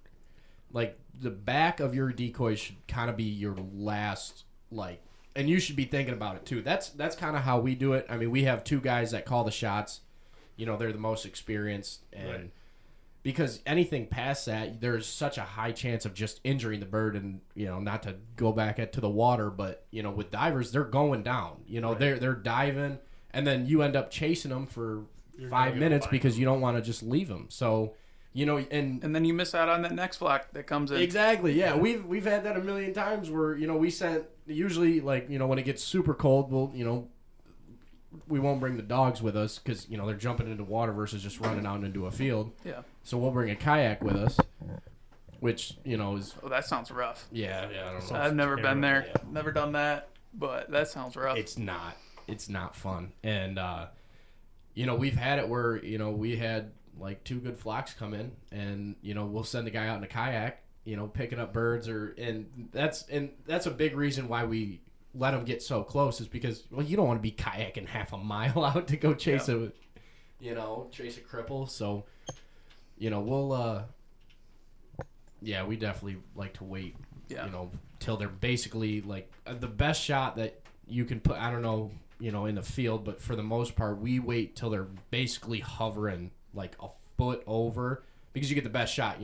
like, the back of your decoys should kind of be your last, and you should be thinking about it too. That's kind of how we do it. I mean, we have two guys that call the shots. They're the most experienced, and Right. because anything past that, there's such a high chance of just injuring the bird, and not to go back to the water, but with divers, they're going down. Right. They're diving, and then you end up chasing them for You're 5 gonna go minutes find because them. you don't want to just leave them. So, and And then you miss out on that next flock that comes in. exactly, yeah, we've had that a million times where we sent usually when it gets super cold, we won't bring the dogs with us because they're jumping into water versus just running out into a field. Yeah. So we'll bring a kayak with us, which is Oh, that sounds rough. I don't know. Sounds I've never been terrible, there. Never done that, but that sounds rough. It's not fun, and we've had it where we had two good flocks come in, and we'll send the guy out in a kayak, picking up birds, and that's a big reason why we let them get so close, is because you don't want to be kayaking half a mile out to go chase chase a cripple. So we'll we definitely like to wait till they're basically the best shot that you can put. I don't know in the field, but for the most part we wait till they're basically hovering a foot over, because you get the best shot.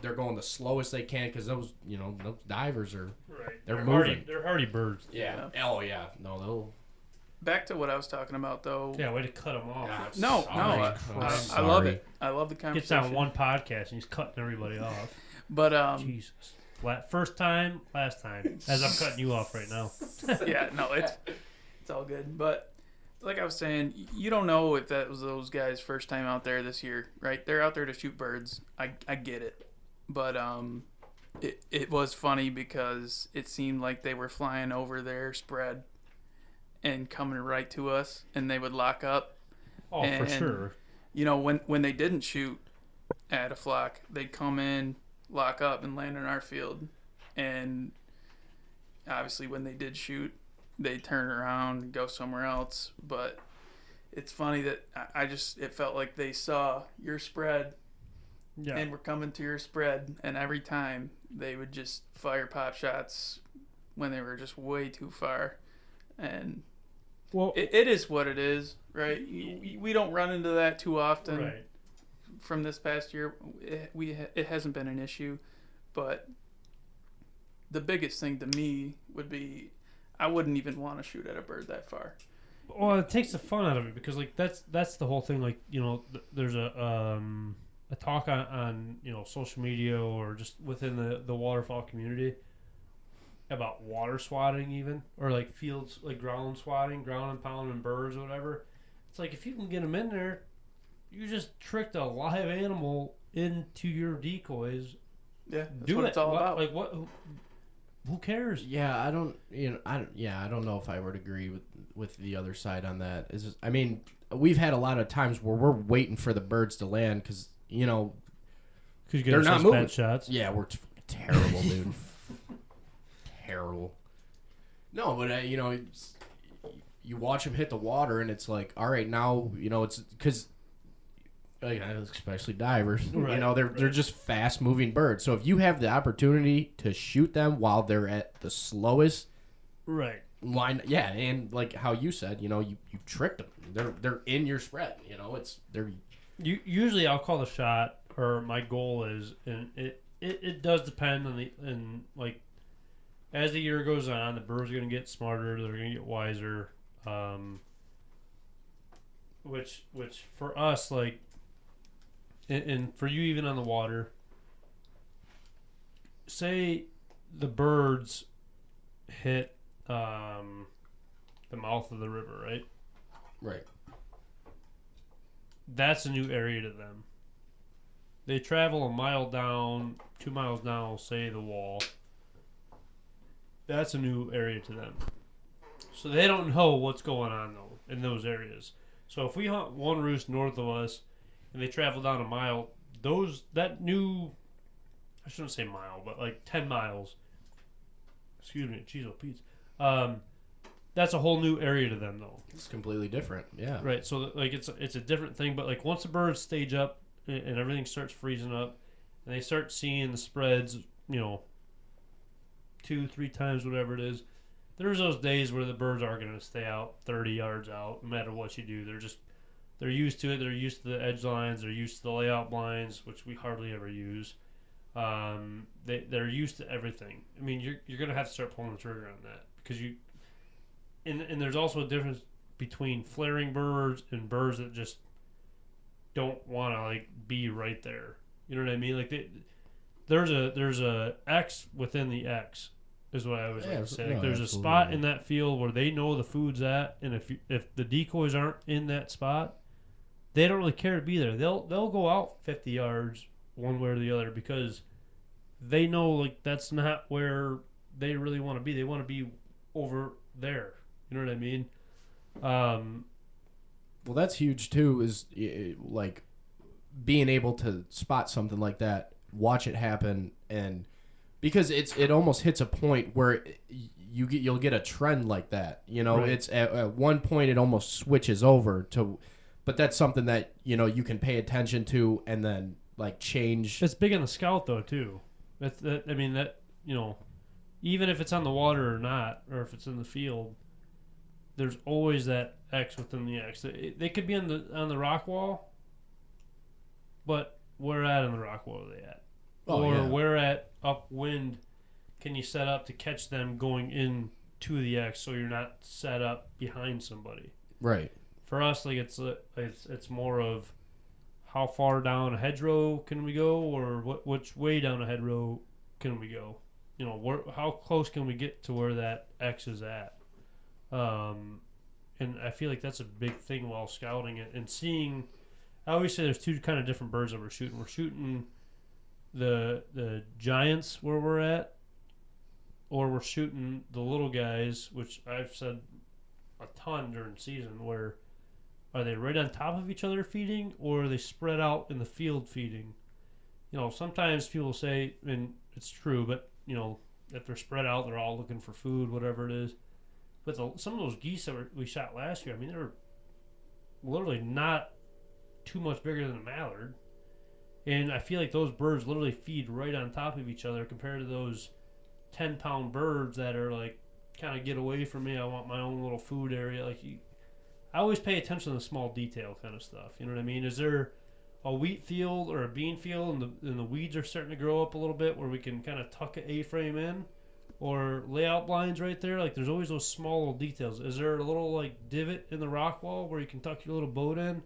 They're going the slowest they can, because those those divers are Right. they're moving. They're hardy birds. Yeah. Oh yeah. No, they'll. Back to what I was talking about, though. Yeah, way to cut them off. God, No, sorry. no, I'm I sorry. love it. I love the Gets conversation. on one podcast and he's cutting everybody off. But Jesus. First time, last time. As I'm cutting you off right now. yeah, no, it's all good. But like I was saying, you don't know if that was those guys' first time out there this year, right? They're out there to shoot birds. I get it, but it was funny because it seemed like they were flying over their spread and coming right to us, and they would lock up. Oh, for And, sure. When they didn't shoot at a flock, they'd come in, lock up, and land in our field. And obviously, when they did shoot, they'd turn around and go somewhere else. But it's funny that it felt like they saw your spread Yeah. and were coming to your spread, and every time they would just fire pop shots when they were just way too far. And Well, it is what it is, right? We don't run into that too often. right. From this past year, it hasn't been an issue, but the biggest thing to me would be I wouldn't even want to shoot at a bird that far. Well, it takes the fun out of it because like that's the whole thing. Like there's a talk on social media or just within the waterfowl community about water swatting even, or like fields, like ground swatting, ground and pounding birds or whatever. It's like if you can get them in there, you just tricked a live animal into your decoys. Yeah, that's what it's all about. Like what? Who cares? Yeah, I don't know if I would agree with the other side on that. I mean, we've had a lot of times where we're waiting for the birds to land because they're not moving. Bad shots. Yeah, we're terrible, dude. Terrible. No, but you watch them hit the water and it's like, all right, now it's because. Especially divers, right, they're just fast moving birds. So if you have the opportunity to shoot them while they're at the slowest line, and like how you said, you tricked them. They're in your spread. Usually I'll call the shot, or my goal is, and it does depend on like as the year goes on, the birds are gonna get smarter, they're gonna get wiser, which for us like. And for you, even on the water, say the birds hit the mouth of the river, right? Right. That's a new area to them. They travel a mile down, 2 miles down, say the wall. That's a new area to them. So they don't know what's going on, though, in those areas. So if we hunt one roost north of us, and they travel down a mile, I shouldn't say mile, but like 10 miles. Excuse me, cheese Pete's. That's a whole new area to them, though. It's completely different, yeah. Right, so like it's a different thing, but like once the birds stage up and everything starts freezing up, and they start seeing the spreads, 2-3 times, whatever it is, there's those days where the birds are going to stay out 30 yards out, no matter what you do. They're used to it. They're used to the edge lines. They're used to the layout blinds, which we hardly ever use. They're used to everything. I mean, you're going to have to start pulling the trigger on that because and there's also a difference between flaring birds and birds that just don't want to like be right there. You know what I mean? Like there's a X within the X is what I always like to say. Like there's a spot in that field where they know the food's at, and if the decoys aren't in that spot, they don't really care to be there. They'll go out 50 yards one way or the other because they know like that's not where they really want to be. They want to be over there. You know what I mean? Well, that's huge too. Is like being able to spot something like that, watch it happen, and because it almost hits a point where you'll get a trend like that. Right. It's at one point it almost switches over to. But that's something that you can pay attention to and then like change. It's big on the scout though too. Even if it's on the water or not, or if it's in the field, there's always that X within the X. They could be on the rock wall, but where at on the rock wall are they at? Where at upwind can you set up to catch them going in to the X so you're not set up behind somebody? Right. For us, like it's more of how far down a hedgerow can we go, or which way down a hedgerow can we go? How close can we get to where that X is at? And I feel like that's a big thing while scouting it and seeing. I always say there's two kind of different birds that we're shooting. We're shooting the giants where we're at, or we're shooting the little guys, which I've said a ton during season where. Are they right on top of each other feeding, or are they spread out in the field feeding? Sometimes people say, and it's true, but, if they're spread out, they're all looking for food, whatever it is. But some of those geese that we shot last year, I mean, they were literally not too much bigger than a mallard. And I feel like those birds literally feed right on top of each other compared to those 10-pound birds that are like, kind of get away from me. I want my own little food area. I always pay attention to the small detail kind of stuff. You know what I mean? Is there a wheat field or a bean field and the weeds are starting to grow up a little bit where we can kind of tuck an A-frame in? Or layout blinds right there? Like, there's always those small little details. Is there a little, like, divot in the rock wall where you can tuck your little boat in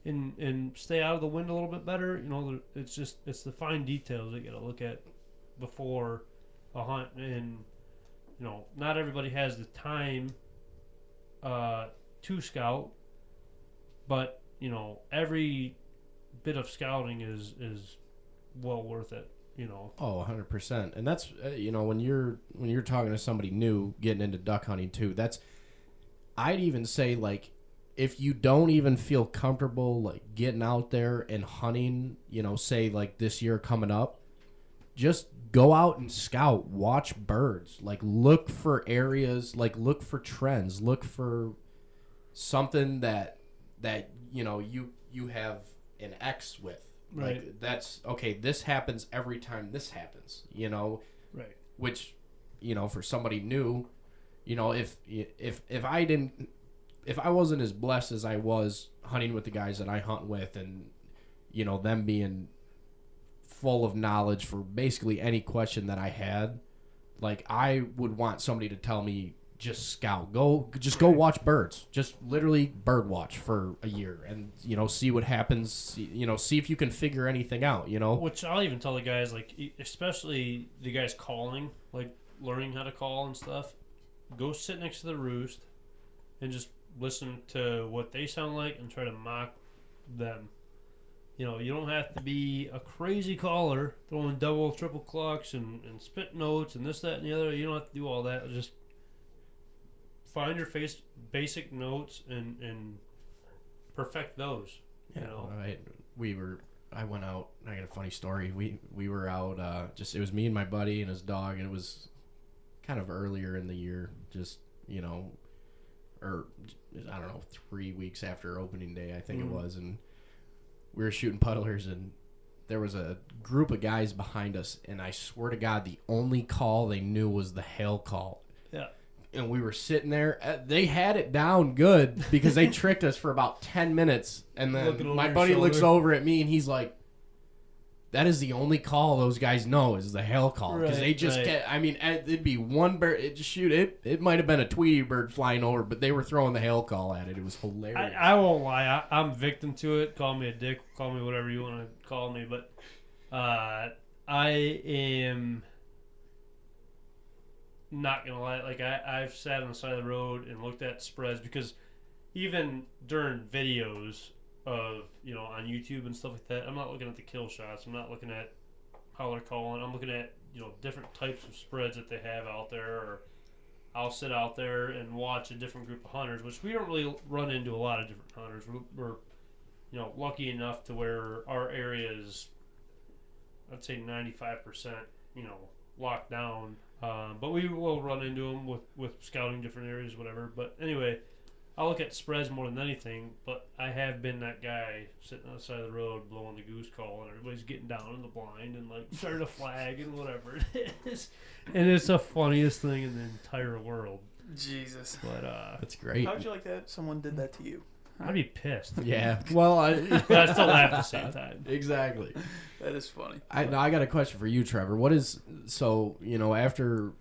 and stay out of the wind a little bit better? You know, it's the fine details that you got to look at before a hunt. And, you know, not everybody has the time to scout, but, you know, every bit of scouting is well worth it. You know. Oh, 100%. And that's you know, when you're talking to somebody new getting into duck hunting too, I'd even say, like, if you don't even feel comfortable like getting out there and hunting, you know, say like this year coming up, just go out and scout, watch birds, like look for areas, like look for trends, look for something that you know you have an X with. Right. Like, that's okay. This happens every time this happens, you know. Right. Which, you know, for somebody new, you know, if I wasn't as blessed as I was hunting with the guys that I hunt with, and you know, them being full of knowledge for basically any question that I had, like, I would want somebody to tell me, just scout, go watch birds, just literally bird watch for a year, and you know, see what happens, you know, see if you can figure anything out, you know. Which I'll even tell the guys, like, especially the guys calling, like learning how to call and stuff, go sit next to the roost and just listen to what they sound like and try to mock them. You know, you don't have to be a crazy caller throwing double, triple clucks and spit notes and this, that, and the other. You don't have to do all that. Just find your basic notes and perfect those. You know. I went out. I got a funny story. We were out. It was me and my buddy and his dog, and it was kind of earlier in the year. Just, you know, or I don't know, 3 weeks after opening day, I think it was, and we were shooting puddlers, and there was a group of guys behind us, and I swear to God, the only call they knew was the hail call. Yeah. And we were sitting there. They had it down good because they tricked us for about 10 minutes. And then my buddy looks over at me and he's like, that is the only call those guys know is the hail call. Because they just get, I mean, it'd be one bird. It might have been a Tweety bird flying over, but they were throwing the hail call at it. It was hilarious. I won't lie. I'm victim to it. Call me a dick. Call me whatever you want to call me. But I am not gonna lie, like I've sat on the side of the road and looked at spreads, because even during videos of, you know, on YouTube and stuff like that, I'm not looking at the kill shots. I'm not looking at how they're calling. I'm looking at, you know, different types of spreads that they have out there, or I'll sit out there and watch a different group of hunters, which we don't really run into a lot of different hunters. We're you know, lucky enough to where our area is, I'd say 95%, you know, locked down. But we will run into them with scouting different areas, whatever. But anyway, I look at spreads more than anything. But I have been that guy sitting on the side of the road blowing the goose call, and everybody's getting down in the blind and like starting to flag and whatever it is. And it's the funniest thing in the entire world. Jesus. But that's great. How would you like that if someone did that to you? I'd be pissed. Yeah. Well, but I still laugh at the same time. Exactly. That is funny. I got a question for you, Trevor. So, you know, after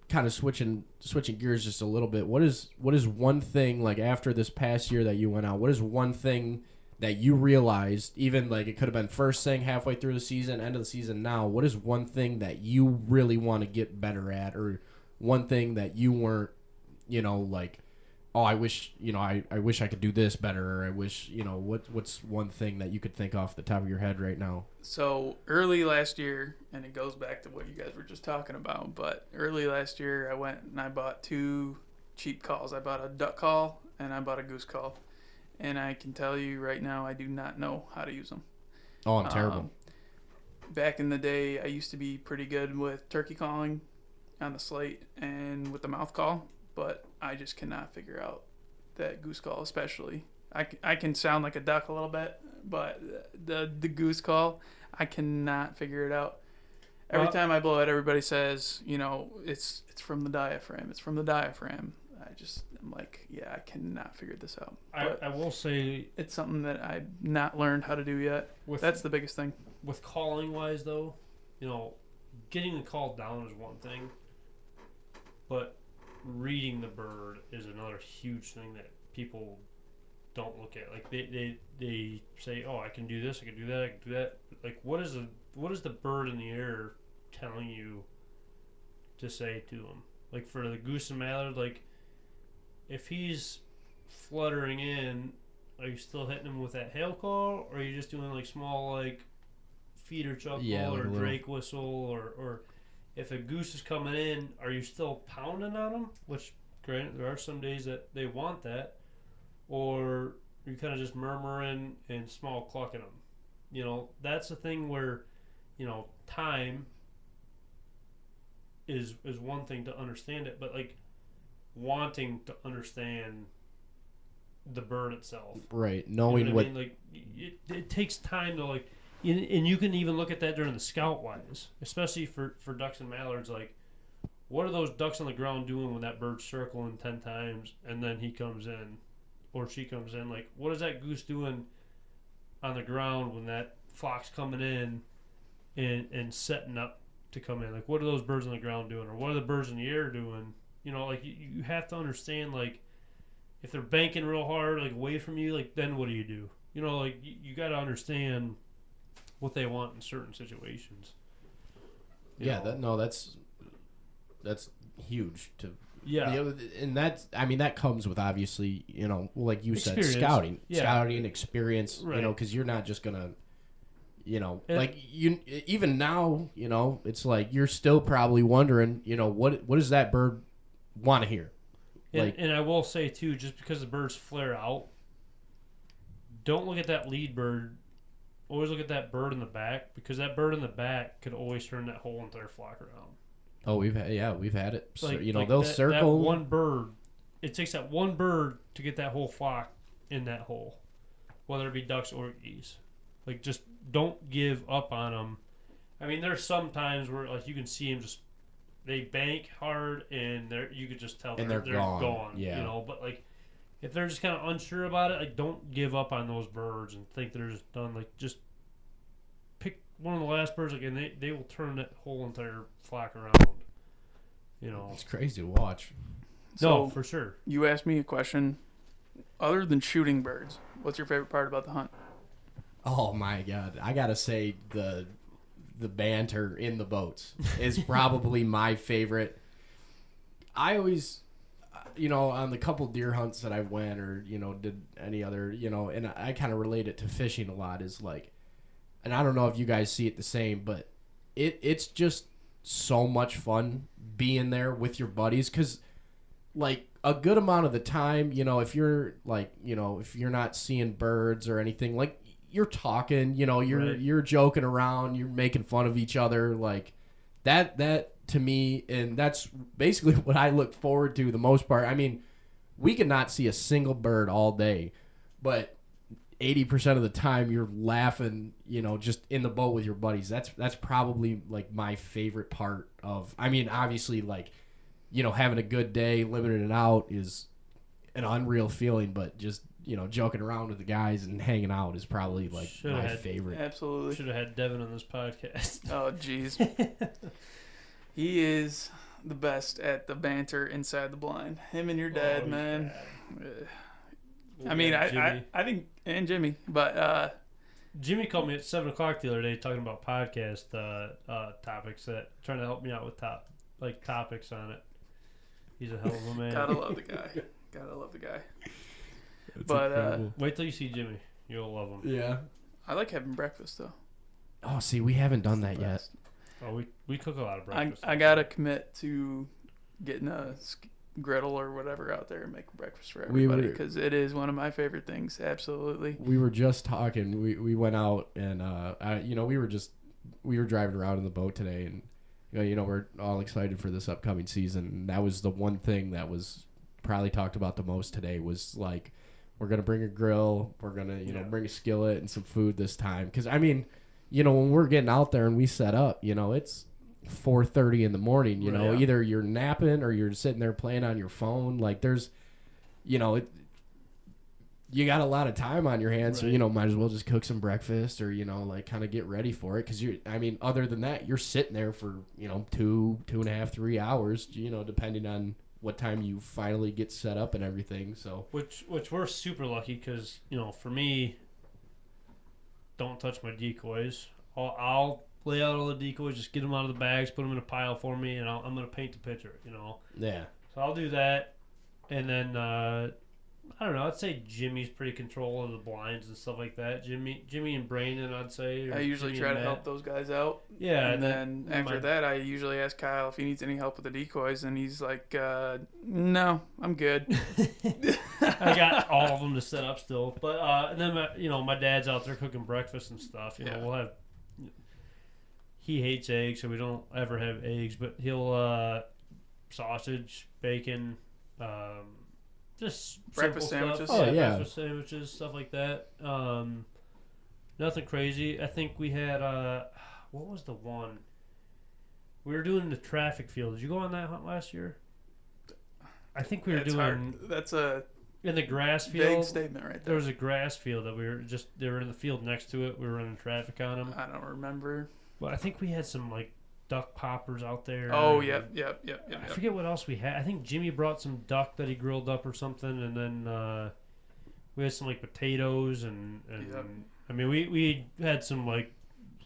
kind of switching gears just a little bit, what is one thing, like, after this past year that you went out, what is one thing that you realized, even like it could have been first thing halfway through the season, end of the season now, what is one thing that you really want to get better at, or one thing that you weren't, you know, like, oh, I wish, you know, I wish I could do this better, or I wish, you know, what's one thing that you could think off the top of your head right now? So early last year, and it goes back to what you guys were just talking about, but early last year I went and I bought 2 cheap calls. I bought a duck call and I bought a goose call. And I can tell you right now, I do not know how to use them. Oh, I'm terrible. Back in the day, I used to be pretty good with turkey calling on the slate and with the mouth call, but I just cannot figure out that goose call especially. I can sound like a duck a little bit, but the goose call, I cannot figure it out. Every time I blow it, everybody says, it's from the diaphragm. It's from the diaphragm. I'm like, yeah, I cannot figure this out. I will say it's something that I've not learned how to do yet. That's the biggest thing. With calling wise, though, getting the call down is one thing, but reading the bird is another huge thing that people don't look at. Like they say, oh, I can do this, I can do that, I can do that. Like what is the bird in the air telling you to say to him? Like for the goose and mallard, like if he's fluttering in, are you still hitting him with that hail call, or are you just doing like small like feeder chuckle or drake whistle, or if a goose is coming in, are you still pounding on them? Which, granted, there are some days that they want that, or you're kind of just murmuring and small clucking them. That's the thing where, time is one thing to understand it, but like wanting to understand the bird itself, right? Knowing what, I mean? Like it takes time to like. And you can even look at that during the scout wise, especially for ducks and mallards. Like, what are those ducks on the ground doing when that bird's circling 10 times and then he comes in or she comes in? Like, what is that goose doing on the ground when that flock's coming in and setting up to come in? Like, what are those birds on the ground doing, or what are the birds in the air doing? Like you have to understand, like, if they're banking real hard, like away from you, like then what do you do? Like you got to understand what they want in certain situations. That's huge to yeah. And that comes with obviously like you said, experience. scouting experience, right. Because you're not just gonna like you even now it's like you're still probably wondering what does that bird want to hear. And I will say too, just because the birds flare out, don't look at that lead bird. Always look at that bird in the back, because that bird in the back could always turn that whole entire flock around. Oh, we've had it. Like, they'll circle. That one bird. It takes that one bird to get that whole flock in that hole, whether it be ducks or geese. Like, just don't give up on them. I mean, there's some times where like you can see them they bank hard and you could just tell they're gone. Yeah. But like, if they're just kind of unsure about it, like don't give up on those birds and think they're just done. Like just pick one of the last birds, like, and they will turn that whole entire flock around. It's crazy to watch. No, for sure. You asked me a question. Other than shooting birds, what's your favorite part about the hunt? Oh my God, I gotta say the banter in the boats is probably my favorite. I always. On the couple deer hunts that I went or, did any other, and I kind of relate it to fishing a lot is like, and I don't know if you guys see it the same, but it's just so much fun being there with your buddies. 'Cause like a good amount of the time, if you're like, if you're not seeing birds or anything, like you're talking, you're joking around, you're making fun of each other. Like that to me, and that's basically what I look forward to the most part. I mean, we could not see a single bird all day, but 80% of the time you're laughing, just in the boat with your buddies. That's probably like my favorite part of, I mean, obviously like, having a good day, living it out is an unreal feeling, but just, joking around with the guys and hanging out is probably like my favorite. Absolutely. Should have had Devin on this podcast. Oh, jeez. He is the best at the banter inside the blind. Him and your dad, man. I mean, I think, and Jimmy, but Jimmy called me at 7:00 the other day talking about podcast topics, trying to help me out with topics on it. He's a hell of a man. Gotta love the guy. That's but incredible. Wait till you see Jimmy. You'll love him. Yeah. I like having breakfast though. Oh, see, we haven't done that yet. Oh, we cook a lot of breakfast. I gotta commit to getting a griddle or whatever out there and make breakfast for everybody, because it is one of my favorite things. Absolutely. We were just talking. We went out and we were driving around in the boat today, and we're all excited for this upcoming season. And that was the one thing that was probably talked about the most today was like we're gonna bring a grill. We're gonna Yeah. bring a skillet and some food this time. Because I mean, when we're getting out there and we set up, it's 4:30 in the morning. You know, Yeah. either you're napping or you're sitting there playing on your phone. Like there's, you got a lot of time on your hands, Right. so might as well just cook some breakfast or like kind of get ready for it. Because other than that, you're sitting there for 2.5, 3 hours. Depending on what time you finally get set up and everything. So Which we're super lucky because for me, don't touch my decoys. I'll lay out all the decoys, just get them out of the bags, put them in a pile for me, and I'm gonna paint the picture. yeah, So I'll do that, and then I don't know. I'd say Jimmy's pretty control of the blinds and stuff like that. Jimmy and Brandon, I'd say. I usually Jimmy try and to Matt. help those guys out. Yeah, And then after my- that, I usually ask Kyle if he needs any help with the decoys, and he's like, "No, I'm good." I got all of them to set up still, but and then my dad's out there cooking breakfast and stuff. Yeah. We'll have. He hates eggs, so we don't ever have eggs. But he'll sausage, bacon, just Breakfast simple sandwiches? Stuff. Oh, yeah. Breakfast sandwiches, stuff like that. Nothing crazy. I think we had what was the one? We were doing the traffic field. Did you go on that hunt last year? I think we were That's doing hard. That's a in the grass big field. statement right There there. was a grass field that they were in the field next to it. We were running traffic on them. I don't remember. But I think we had some like duck poppers out there. Oh, and yep. I forget what else we had. I think Jimmy brought some duck that he grilled up or something, and then we had some like potatoes and Yep. I mean we had some like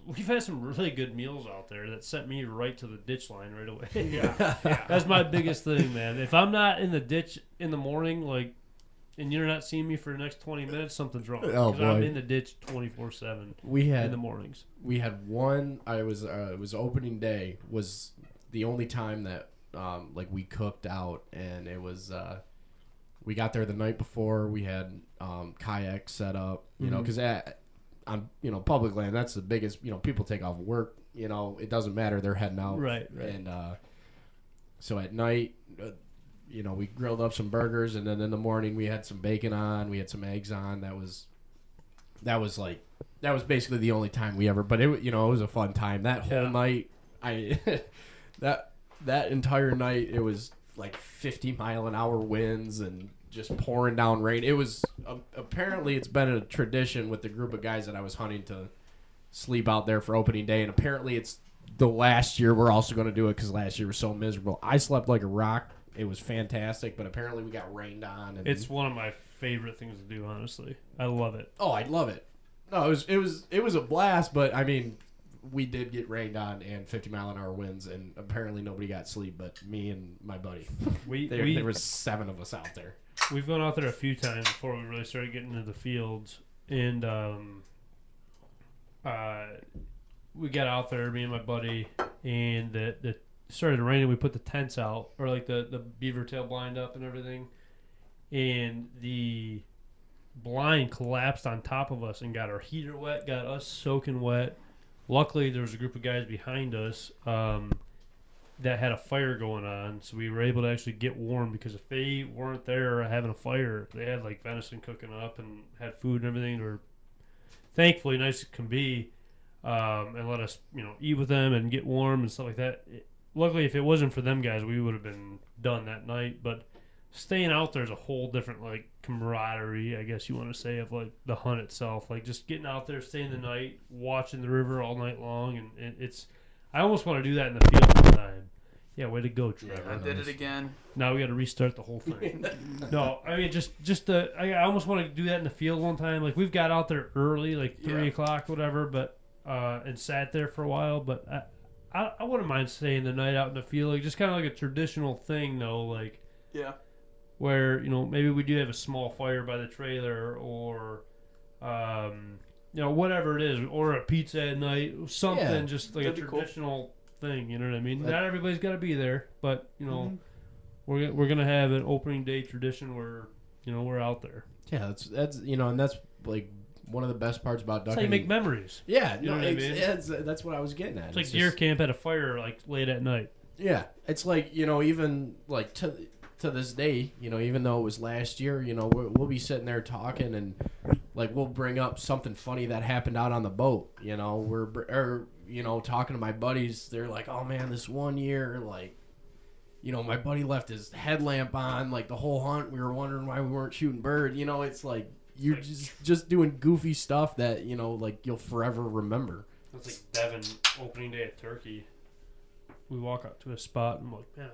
we've had some really good meals out there that sent me right to the ditch line right away. Yeah. That's my biggest thing, man. If I'm not in the ditch in the morning, like, and you're not seeing me for the next 20 minutes, something's wrong. Oh, 'Cause I'm boy. in the ditch 24/7 we in had the mornings. we had one. It was opening day was the only time that like we cooked out, and it was we got there the night before. We had kayaks set up, because on public land, that's the biggest. People take off work. It doesn't matter. They're heading out. Right. And so at night, we grilled up some burgers, and then in the morning we had some bacon on. We had some eggs on. That was basically the only time we ever. But it was a fun time. That whole Yeah. night, that entire night, it was like 50-mile-an-hour winds and just pouring down rain. It was apparently it's been a tradition with the group of guys that I was hunting to sleep out there for opening day, and apparently it's the last year we're also going to do it because last year was so miserable. I slept like a rock. It was fantastic, but apparently we got rained on. And It's one of my favorite things to do, honestly. I love it. oh, I love it. No, it was a blast, but I mean, we did get rained on and 50-mile-an-hour winds, and apparently nobody got sleep but me and my buddy. There was 7 of us out there. We've gone out there a few times before we really started getting into the fields, and we got out there, me and my buddy, and the started raining. We put the tents out, or like the beaver tail blind up and everything, and the blind collapsed on top of us and got our heater wet, got us soaking wet. Luckily, there was a group of guys behind us that had a fire going on, so we were able to actually get warm, because if they weren't there having a fire, they had like venison cooking up and had food and everything. They were thankfully nice as can be, and let us eat with them and get warm and stuff like that. Luckily, if it wasn't for them guys, we would have been done that night. But staying out there is a whole different like camaraderie, I guess you want to say, of like the hunt itself. Like just getting out there, staying the night, watching the river all night long, and it's. I almost want to do that in the field this time. Yeah, way to go, Trevor. I did it again. Now we got to restart the whole thing. No, I mean I almost want to do that in the field one time. Like we've got out there early, like 3 o'clock, whatever, but and sat there for a while. But I wouldn't mind staying the night out in the field, like just kind of like a traditional thing, though. Like Yeah. where maybe we do have a small fire by the trailer, or whatever it is, or a pizza at night, something, Yeah, just like a that'd be cool. traditional thing. You know what I mean? But- Not everybody's got to be there, but Mhm. we're gonna have an opening day tradition where we're out there. Yeah, that's and that's like one of the best parts about That's ducking. how you make memories. Yeah, You know what I mean? that's what I was getting at. It's like deer camp at a fire like late at night. Yeah, it's like even like to this day, you know, even though it was last year, you know, we'll be sitting there talking and like we'll bring up something funny that happened out on the boat. You know, talking to my buddies. They're like, "Oh man, this one year, like, you know, my buddy left his headlamp on like the whole hunt. We were wondering why we weren't shooting bird." You know, it's like you're just doing goofy stuff that, you know, like you'll forever remember. That's like Devin opening day at Turkey. We walk up to a spot and I'm like, man,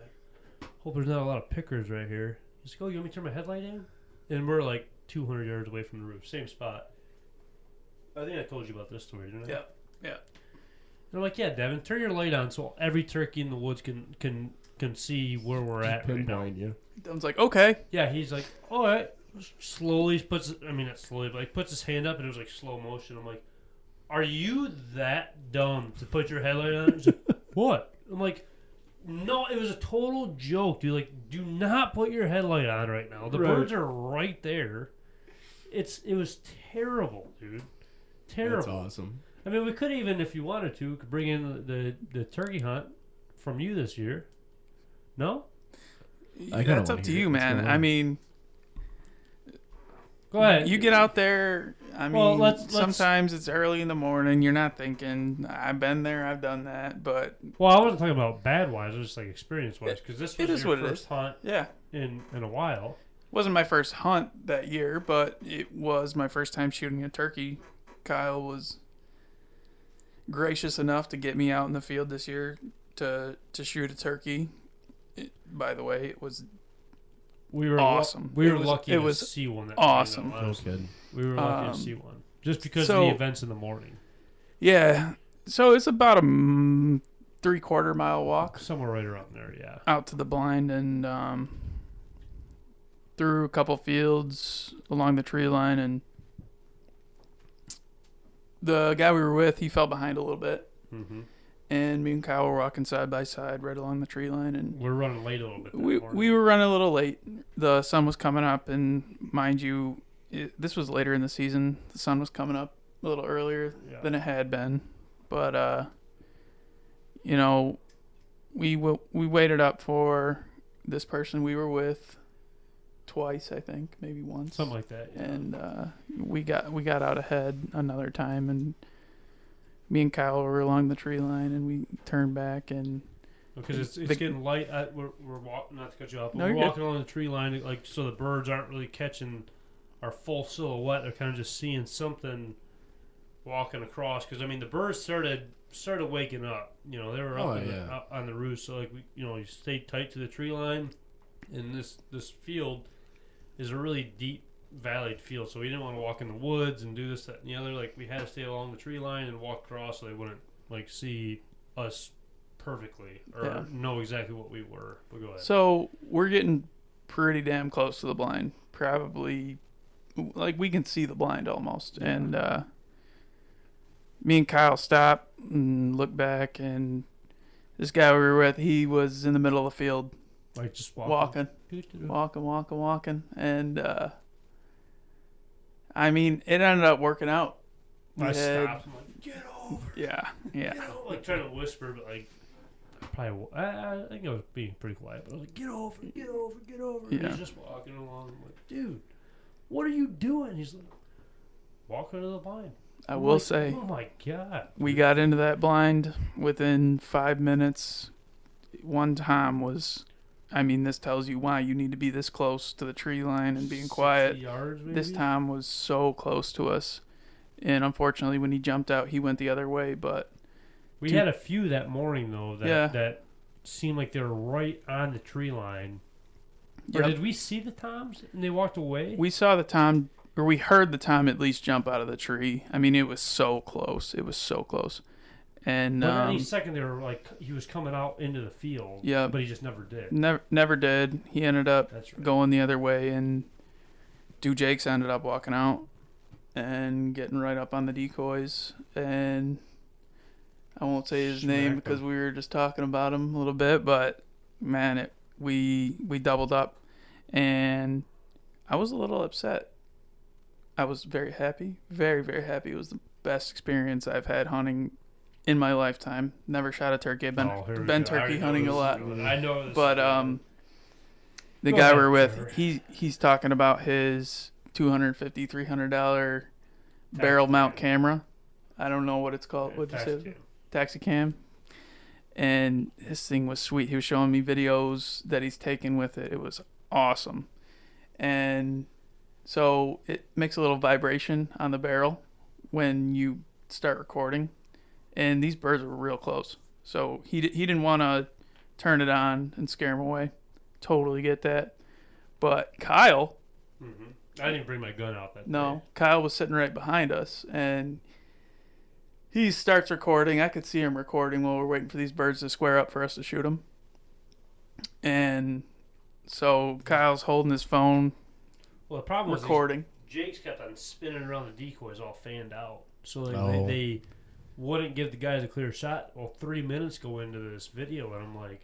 I hope there's not a lot of pickers right here. He's like, oh, you want me to turn my headlight in? And we're like 200 yards away from the roof, same spot. I think I told you about this story, didn't I? Yeah, yeah. And I'm like, yeah, Devin, turn your light on so every turkey in the woods can see where we're at right now. You. Devin's like, okay. Yeah, he's like, all right. Slowly puts, not slowly, but like puts his hand up and it was like slow motion. I'm like, are you that dumb to put your headlight on? He's like, what? I'm like, no, it was a total joke, dude. Like, do not put your headlight on right now. The birds are right there. It was terrible, dude. Terrible. That's awesome. I mean, we could even, if you wanted to, could bring in the turkey hunt from you this year. No? That's up to you, man. I mean, go ahead. You get out there. I mean, let's sometimes it's early in the morning. You're not thinking, I've been there, I've done that. But well, I wasn't talking about bad wise. It was just like experience wise, because this was your first hunt. Yeah. In a while. Wasn't my first hunt that year, but it was my first time shooting a turkey. Kyle was gracious enough to get me out in the field this year to shoot a turkey. By the way, it was awesome. We were lucky to see one. That awesome. No kidding. We were lucky to see one. Just because of the events in the morning. Yeah. So it's about a 3/4 mile walk. Somewhere right around there, yeah. Out to the blind and through a couple fields along the tree line. And the guy we were with, he fell behind a little bit. Mm-hmm. And me and Kyle were walking side by side right along the tree line. And we're running late a little bit. We were running a little late. The sun was coming up, and mind you, this was later in the season. The sun was coming up a little earlier than it had been. But, you know, we waited up for this person we were with twice, I think, maybe once. Something like that. Yeah. And we got out ahead another time, and me and Kyle were along the tree line, and we turned back and because it's getting light. We're walking, not to cut you off, but we're walking along the tree line, like so the birds aren't really catching our full silhouette. They're kind of just seeing something walking across. Because I mean, the birds started waking up. You know, they were up on the roost. So like you stayed tight to the tree line, and this field is a really deep valleyed field, so we didn't want to walk in the woods and do this, that, and the other. Like we had to stay along the tree line and walk across so they wouldn't like see us perfectly or know exactly what we were. But go ahead. So we're getting pretty damn close to the blind. Probably like we can see the blind almost. Yeah. And me and Kyle stop and look back, and this guy we were with, he was in the middle of the field, like just walking, and I mean, it ended up working out. I stopped. I'm like, get over. Yeah. Get over. Like trying to whisper, but like, I think I was being pretty quiet. But I was like, get over. Yeah. And he's just walking along. I'm like, dude, what are you doing? He's like, walking to the blind. I will say, oh my god, we got into that blind within 5 minutes. One time was. I mean, this tells you why you need to be this close to the tree line and being quiet. 60 yards, maybe? This time was so close to us. And unfortunately, when he jumped out, he went the other way. But we had a few that morning, though, that seemed like they were right on the tree line. Or did we see the toms and they walked away? We saw the tom, or we heard the tom at least jump out of the tree. I mean, it was so close. And but any second they were like he was coming out into the field. Yeah, but he just never did. Never did. He ended up going the other way, and Jakes ended up walking out and getting right up on the decoys. And I won't say his name because we were just talking about him a little bit, but man, we doubled up, and I was a little upset. I was very happy, very, very happy. It was the best experience I've had hunting in my lifetime. Never shot a turkey. I've been turkey hunting a lot. I know this. But the Go guy ahead, we're with, Trevor. he's talking about his $250, $300 barrel mount camera. I don't know what it's called. What'd you say? Taxi cam. And this thing was sweet. He was showing me videos that he's taken with it. It was awesome. And so it makes a little vibration on the barrel when you start recording. And these birds were real close. So he didn't want to turn it on and scare him away. Totally get that. But Kyle... Mm-hmm. I didn't even bring my gun out that No, day. Kyle was sitting right behind us, and he starts recording. I could see him recording while we're waiting for these birds to square up for us to shoot them. And so Kyle's holding his phone, Well, the problem was recording. Jake's kept on spinning around the decoys all fanned out. So they wouldn't give the guys a clear shot. Well, 3 minutes go into this video, and I'm like,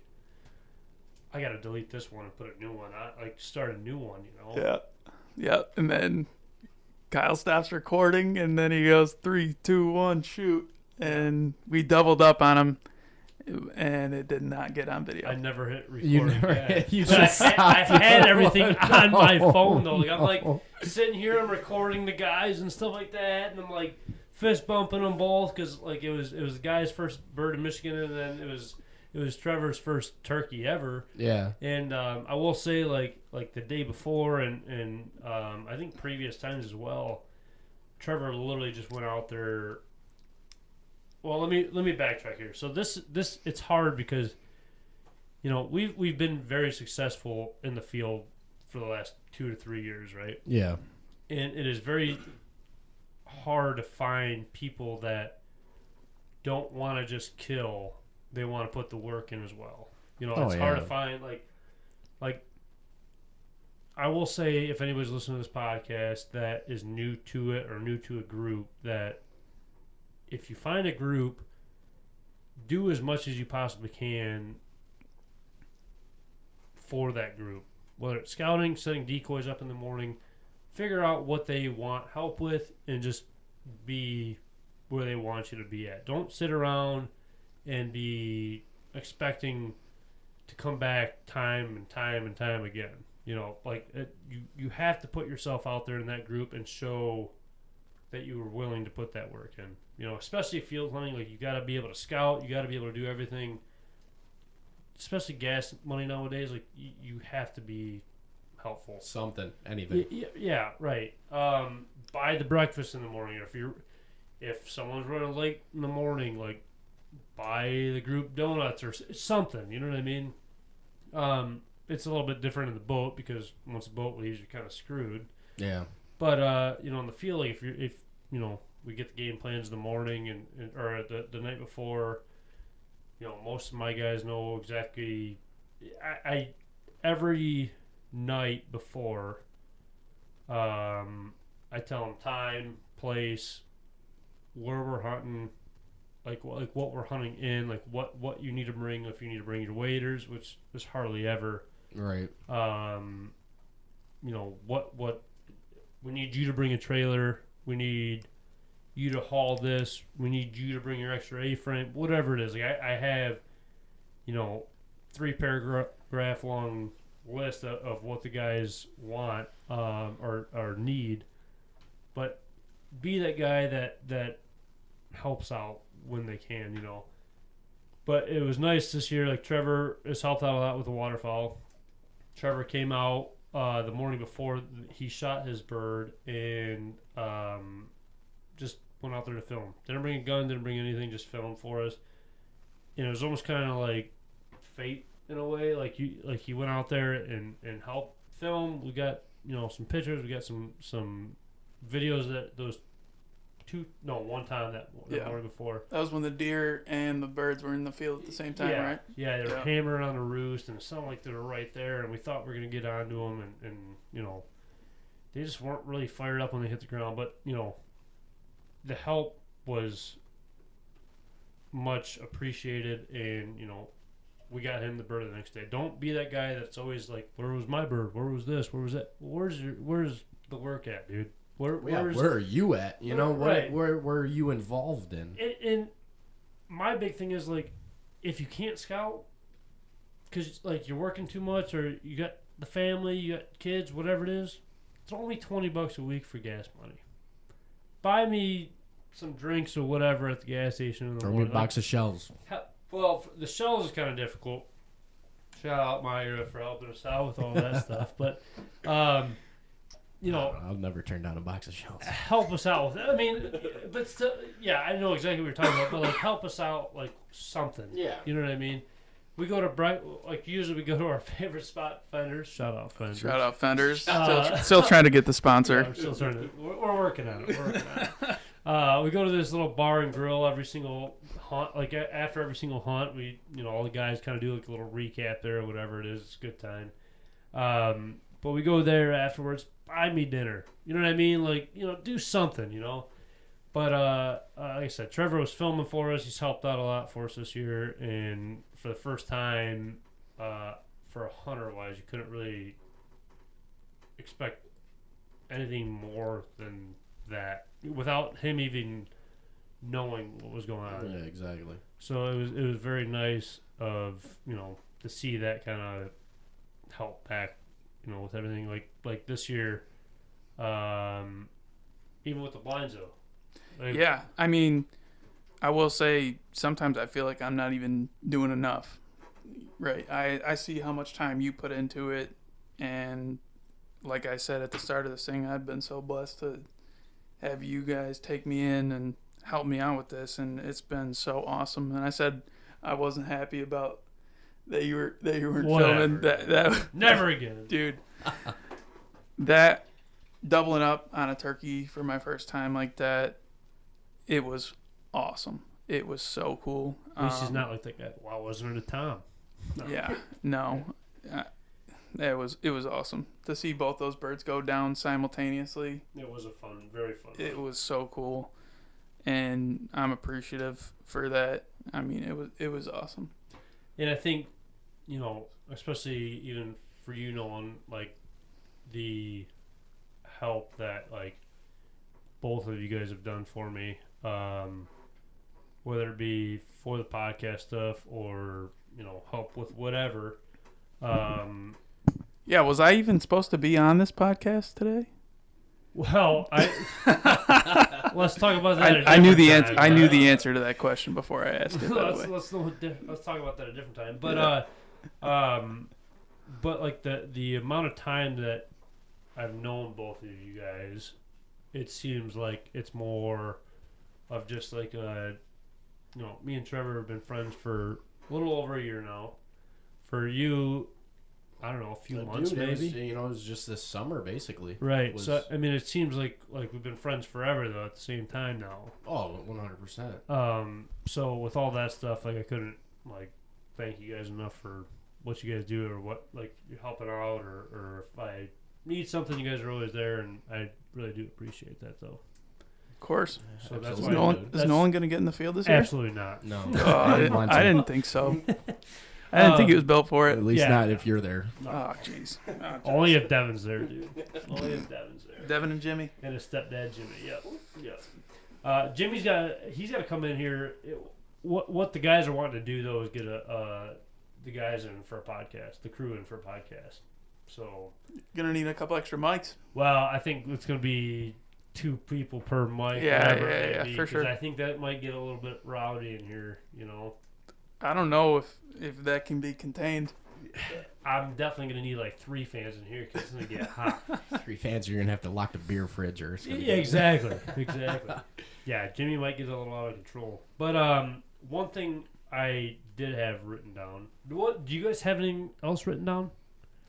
I got to delete this one and put a new one. Start a new one, you know? Yeah. And then Kyle stops recording, and then he goes 3, 2, 1, shoot. And we doubled up on him, and it did not get on video. I never hit record. You never again. hit. You But just I had everything on my phone though. Like, I'm like Oh. sitting here, I'm recording the guys and stuff like that, and I'm like fist bumping them both because like it was the guy's first bird in Michigan, and then it was Trevor's first turkey ever. Yeah. And I will say like the day before and I think previous times as well, Trevor literally just went out there. Well, let me backtrack here. So this it's hard because, you know, we've been very successful in the field for the last 2 to 3 years, right? Yeah. And it is very hard to find people that don't want to just kill; they want to put the work in as well. You know, it's hard to find like. I will say, if anybody's listening to this podcast that is new to it or new to a group, that if you find a group, do as much as you possibly can for that group. Whether it's scouting, setting decoys up in the morning, figure out what they want help with, and just be where they want you to be at. Don't sit around and be expecting to come back time and time again. You know, like you have to put yourself out there in that group and show that you were willing to put that work in. You know, especially field hunting, like you got to be able to scout, you got to be able to do everything. Especially gas money nowadays, like you have to be helpful. Something, anything. Yeah, right. Buy the breakfast in the morning. If someone's running late in the morning, like buy the group donuts or something. You know what I mean? It's a little bit different in the boat because once the boat leaves, you're kind of screwed. Yeah. But you know, in the field, like if you know, we get the game plans in the morning or the night before. You know, most of my guys know exactly. I every night before, I tell them time, place, where we're hunting, like what we're hunting in, like what you need to bring. If you need to bring your waders, which is hardly ever. Right. You know what we need you to bring a trailer. We need you to haul this. We need you to bring your extra A-frame. Whatever it is, like I have, you know, 3 paragraph long list of what the guys want or need. But be that guy that helps out when they can, you know. But it was nice this year. Like Trevor has helped out a lot with the waterfowl. Trevor came out the morning before he shot his bird and just went out there to film. Didn't bring a gun, didn't bring anything, just filmed for us. And it was almost kind of like fate in a way. Like he went out there and helped film. We got, you know, some pictures. We got some videos that one time that morning before. That was when the deer and the birds were in the field at the same time, right? Yeah, they were hammering on the roost, and it sounded like they were right there, and we thought we were going to get onto them, and, you know, they just weren't really fired up when they hit the ground. But, you know, the help was much appreciated, and, you know, we got him the bird the next day. Don't be that guy that's always like, where was my bird? Where was this? Where was that? Where's the work at, dude? Where are you at? You know, right. where are you involved in? And my big thing is, like, if you can't scout because, like, you're working too much or you got the family, you got kids, whatever it is, it's only $20 a week for gas money. Buy me some drinks or whatever at the gas station in the Or morning. a box of shells. Well, the shells is kind of difficult. Shout out Myra for helping us out with all that stuff. But, you know, I'll never turn down a box of shells. help us out with it. I mean, but still, yeah, I know exactly what you're talking about. But like, help us out, like something. Yeah. You know what I mean? We go to usually we go to our favorite spot, Fenders. Shout out Fenders. Shout out Fenders. Uh, Still trying to get the Yeah, sponsor. we're still trying to. We're working on it. We're working on it. We go to this little bar and grill every single hunt. Like after every single hunt, we all the guys kind of do like a little recap there or whatever it is. It's a good time. But we go there afterwards. Buy me dinner. You know what I mean? Like do something. But like I said, Trevor was filming for us. He's helped out a lot for us this year, and for the first time, for a hunter-wise, you couldn't really expect anything more than that without him even knowing what was going on. Yeah, exactly. So it was very nice of to see that kind of help back with everything like this year, even with the blinds though. Like, Yeah, I mean, I will say sometimes I feel like I'm not even doing enough. Right. I see how much time you put into it, and like I said at the start of this thing, I've been so blessed to have you guys take me in and help me out with this, and it's been so awesome. And I said I wasn't happy about that you weren't filming that Never again. dude. That doubling up on a turkey for my first time like that, it was awesome. It was so cool. At least he's not like that guy. Why wasn't it a Tom? No. Yeah, no. It was awesome to see both those birds go down simultaneously. It was a fun, very fun. It was so cool, and I'm appreciative for that. I mean, it was awesome. And I think, especially even for you, Nolan, like the help that like both of you guys have done for me, whether it be for the podcast stuff or help with whatever. Yeah, was I even supposed to be on this podcast today? Well, let's talk about that. I knew the answer. I knew the answer to that question before I asked it. By the way. let's talk about that a different time. But but like the amount of time that I've known both of you guys, it seems like it's more of just like me and Trevor have been friends for a little over a year now. For you, I don't know, a few months maybe. It was just this summer basically. Right. So I mean, it seems like we've been friends forever though. At the same time now. Oh, 100%. So with all that stuff, like I couldn't thank you guys enough for what you guys do or what you're helping out or if I need something, you guys are always there, and I really do appreciate that though. Of course. So that's Is why Nolan going to get in the field this year? absolutely not. No. I didn't think so. I didn't think he was built for it. At least not if you're there. Oh, jeez. Only if Devin's there, dude. Only if Devin's there. Devin and Jimmy. And his stepdad, Jimmy. Yep. Jimmy's he's got to come in here. What the guys are wanting to do though is get the guys in for a podcast, the crew in for a podcast. So Gonna need a couple extra mics. well, I think it's gonna be 2 people per mic. Yeah, whatever it may yeah, be, for 'cause sure. I think that might get a little bit rowdy in here. I don't know if that can be contained. I'm definitely gonna need 3 fans in here because it's gonna get hot. 3 fans, you're gonna have to lock the beer fridge or it's gonna Yeah, be- exactly. Yeah, Jimmy might get a little out of control. But one thing I did have written down. Do you guys have anything else written down?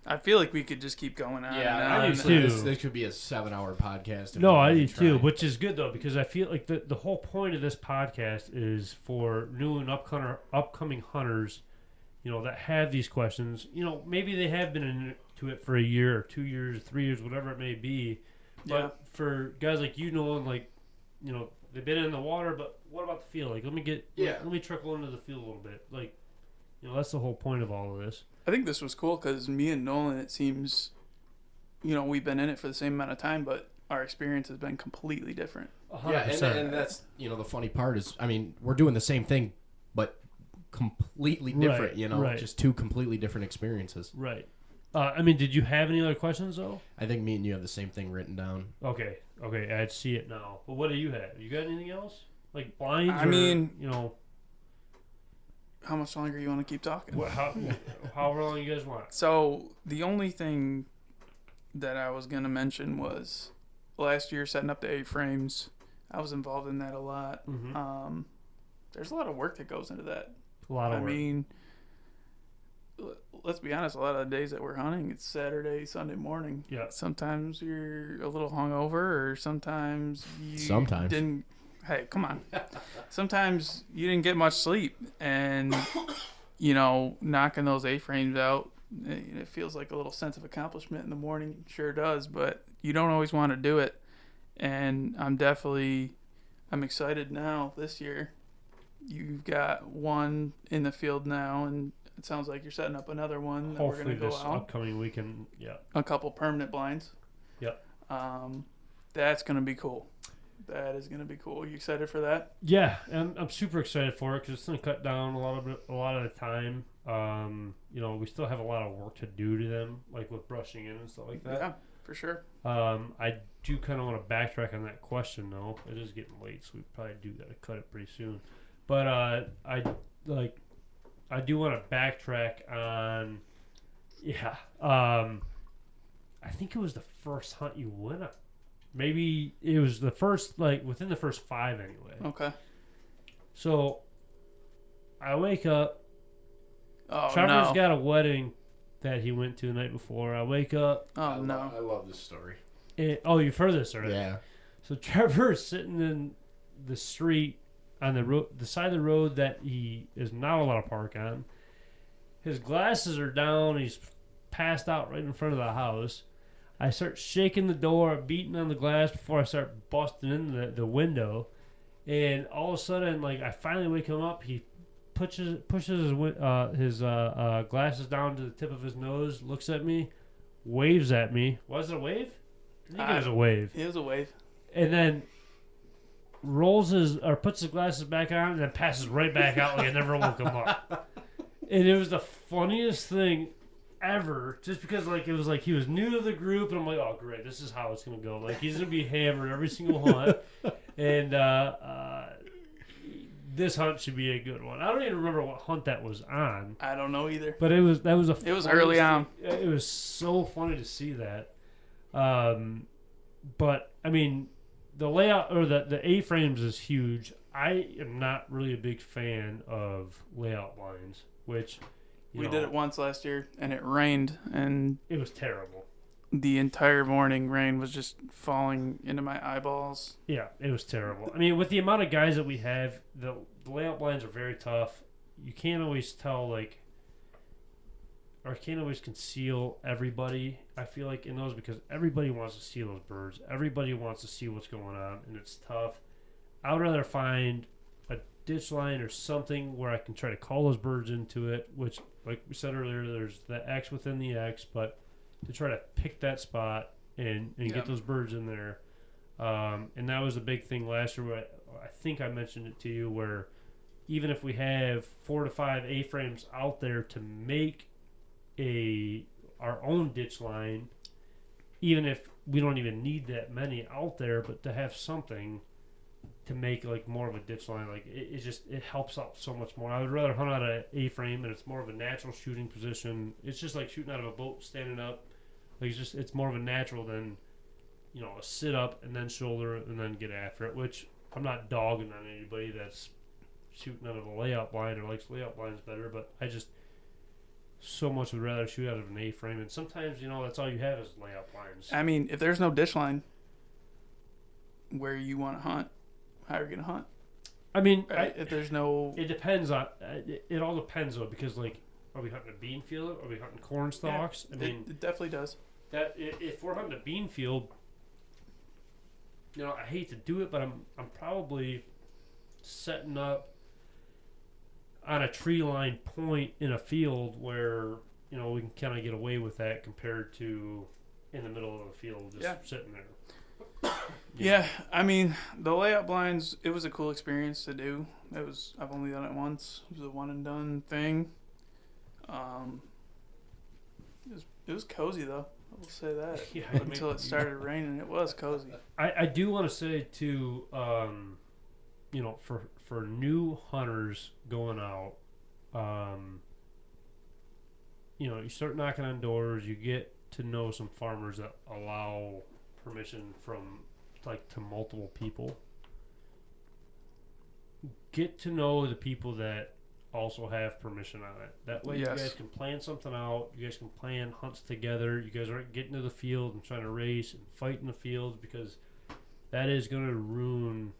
I feel like we could just keep going on. Yeah, and I on. do too. This could be a 7-hour podcast. if No, we I really do too, try. which is good though because I feel like the whole point of this podcast is for new and upcoming hunters, that have these questions. Maybe they have been into it for a year or 2 years, 3 years, whatever it may be. But Yeah. for guys like they've been in the water, but what about the field? Let me trickle into the field a little bit. That's the whole point of all of this. I think this was cool because me and Nolan, it seems, we've been in it for the same amount of time, but our experience has been completely different. 100%. Yeah, and that's the funny part is, we're doing the same thing, but completely different. Right. Just 2 completely different experiences. Right. I mean, did you have any other questions though? I think me and you have the same thing written down. Okay, I see it now. But what do you have? You got anything else? Like blinds? I mean, how much longer you want to keep talking? However long you guys want. So the only thing that I was gonna mention was last year setting up the A-frames. I was involved in that a lot. Mm-hmm. There's a lot of work that goes into that. A lot of work. I mean, let's be honest. A lot of the days that we're hunting, it's Saturday, Sunday morning. Yeah. Sometimes you're a little hungover, or sometimes you didn't. Hey, come on. Sometimes you didn't get much sleep, and knocking those A-frames out, it feels like a little sense of accomplishment in the morning. It sure does, but you don't always want to do it. And I'm excited now this year. You've got one in the field now, and it sounds like you're setting up another one that Hopefully we're going to go this out. upcoming weekend. Yeah. A couple permanent blinds. Yep. That's going to be cool. That is going to be cool. You excited for that? Yeah, I'm super excited for it because it's going to cut down a lot of the time. We still have a lot of work to do to them, like with brushing in and stuff like that. Yeah, for sure. I do kind of want to backtrack on that question though. It is getting late, so we probably do got to cut it pretty soon. But I do want to backtrack on. Yeah. I think it was the first hunt you went on. Maybe it was the first, within the first 5 anyway. Okay. So I wake up. Oh, Trevor's no. got a wedding that he went to the night before. I wake up. Oh, no. I love this story. You've heard this already. Yeah. So Trevor's sitting in the street on the side of the road that he is not allowed to park on. His glasses are down. He's passed out right in front of the house. I start shaking the door, beating on the glass before I start busting in the window. And all of a sudden, I finally wake him up. He pushes his glasses down to the tip of his nose, looks at me, waves at me. Was it a wave? I think it was a wave. It was a wave. And then puts his glasses back on and then passes right back out like I never woke him up. And it was the funniest thing ever, just because it was he was new to the group, and I'm like, oh great, this is how it's gonna go. He's gonna be hammered every single hunt, and this hunt should be a good one. I don't even remember what hunt that was on. I don't know either. But it was early on. It was so funny to see that. But I mean, the layout or the A-frames is huge. I am not really a big fan of layout blinds, which we did it once last year, and it rained, and it was terrible. The entire morning, rain was just falling into my eyeballs. Yeah, it was terrible. I mean, with the amount of guys that we have, the layout blinds are very tough. You can't always tell, or can't always conceal everybody, I feel like, in those, because everybody wants to see those birds. Everybody wants to see what's going on, and it's tough. I would rather find a ditch line or something where I can try to call those birds into it, which, like we said earlier, there's the X within the X, but to try to pick that spot and get those birds in there. And that was a big thing last year. Where I think I mentioned it to you, where even if we have 4 to 5 A-frames out there to make our own ditch line, even if we don't even need that many out there, but to have something to make more of a ditch line, it helps out so much more. I would rather hunt out an A-frame, and it's more of a natural shooting position. It's just like shooting out of a boat standing up. It's more of a natural than a sit up and then shoulder and then get after it. Which I'm not dogging on anybody that's shooting out of a layout blind or likes layout blinds better, but I just so much would rather shoot out of an A-frame. And sometimes that's all you have is layout blinds. I mean, if there's no ditch line where you want to hunt, how are you gonna hunt? I mean, if there's no, it depends on. It all depends though, because are we hunting a bean field? Are we hunting corn stalks? Yeah, it definitely does. That if we're hunting a bean field, I hate to do it, but I'm probably setting up on a tree line point in a field where we can kind of get away with that compared to in the middle of a field just sitting there. Yeah, I mean, the layout blinds, it was a cool experience to do. I've only done it once. It was a one and done thing. It was It was cozy though. I will say that. Yeah, Until it started raining, it was cozy. I do want to say too, you know, for new hunters going out, you know, you start knocking on doors, you get to know some farmers that allow permission from like to multiple people. Get to know the people that also have permission on it. That way, Yes. you guys can plan something out. You guys can plan hunts together. You guys aren't getting to the field and trying to race and fight in the fields, because that is going to ruin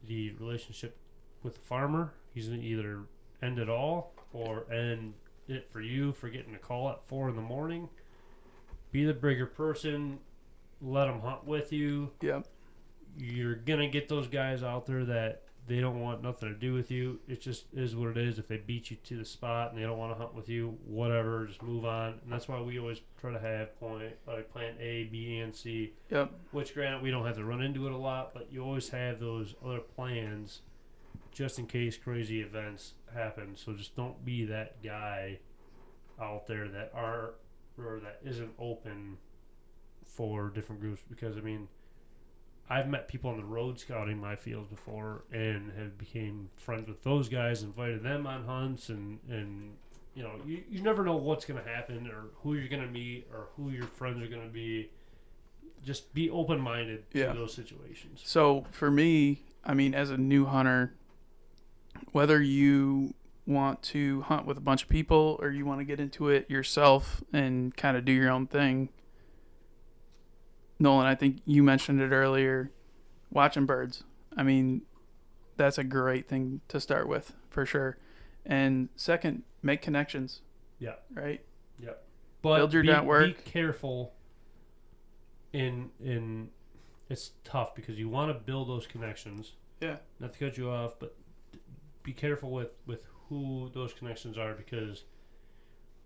the relationship with the farmer. He's going to either end it all or end it for you for getting a call at 4 a.m. Be the bigger person. Let them hunt with you. Yep. You're going to get those guys out there that they don't want nothing to do with you. It just is what it is. If they beat you to the spot and they don't want to hunt with you, whatever, just move on. And that's why we always try to have plan A, B, and C. Yep. Which, granted, we don't have to run into it a lot, but you always have those other plans just in case crazy events happen. So just don't be that guy out there that isn't open for different groups. Because, I mean, I've met people on the road scouting my fields before and have became friends with those guys, invited them on hunts, and you know, you never know what's going to happen or who you're going to meet or who your friends are going to be. Just be open-minded to those situations. So for me, I mean, as a new hunter, whether you want to hunt with a bunch of people or you want to get into it yourself and kind of do your own thing, Nolan, I think you mentioned it earlier, watching birds. I mean, that's a great thing to start with, for sure. And second, make connections. Yeah. Right? Yeah. But build your network. Be careful in it's tough because you want to build those connections. Yeah. Not to cut you off, but be careful with who those connections are, because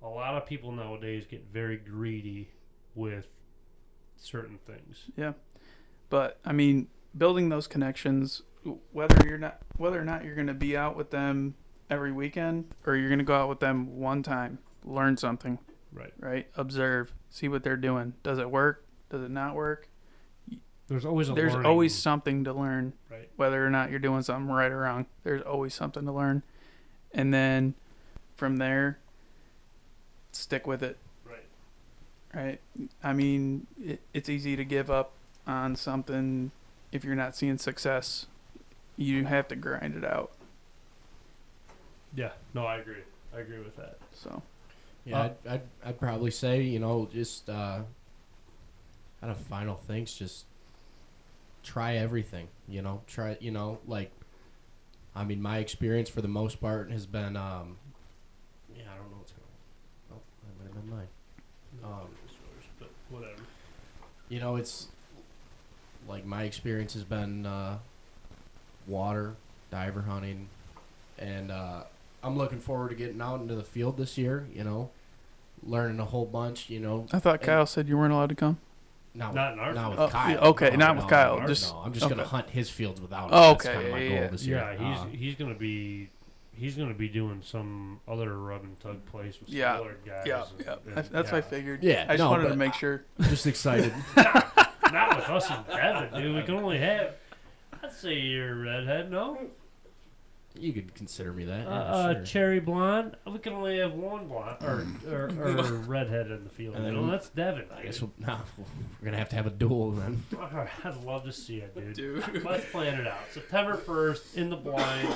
a lot of people nowadays get very greedy with certain things. Yeah. But I mean, building those connections, whether or not you're going to be out with them every weekend or you're going to go out with them one time, learn something. Right? Observe, see what they're doing. Does it work? Does it not work? There's always something to learn. Right. Whether or not you're doing something right or wrong, there's always something to learn. And then from there, stick with it. Right. I mean, it's easy to give up on something if you're not seeing success. You have to grind it out. Yeah. No, I agree. I agree with that. So. Yeah, I'd probably say, you know, just out of final things, just try everything. You know, like, I mean, my experience for the most part has been, I don't know what's going on. Oh, that might have been mine. But whatever. You know, it's like my experience has been water, diver hunting, and I'm looking forward to getting out into the field this year, you know, learning a whole bunch, you know. I thought Kyle said you weren't allowed to come. Not in our not field. with Kyle. Okay, not with Kyle. No, Just I'm just gonna hunt his fields without him. Oh, That's okay, kind of my goal this year. Yeah, he's gonna be doing some other rub and tug place with some other guys. Yeah. That's what I figured. Yeah, I just wanted to make sure. Just excited. Not with us and Devin, dude. We can only have. I'd say you're a redhead, no? You could consider me that. Yeah, sure. Cherry blonde. We can only have one blonde or redhead in the field. And You then know, that's Devin. I guess we're gonna have a duel then. I'd love to see it, dude. Let's plan it out. September 1st in the blind.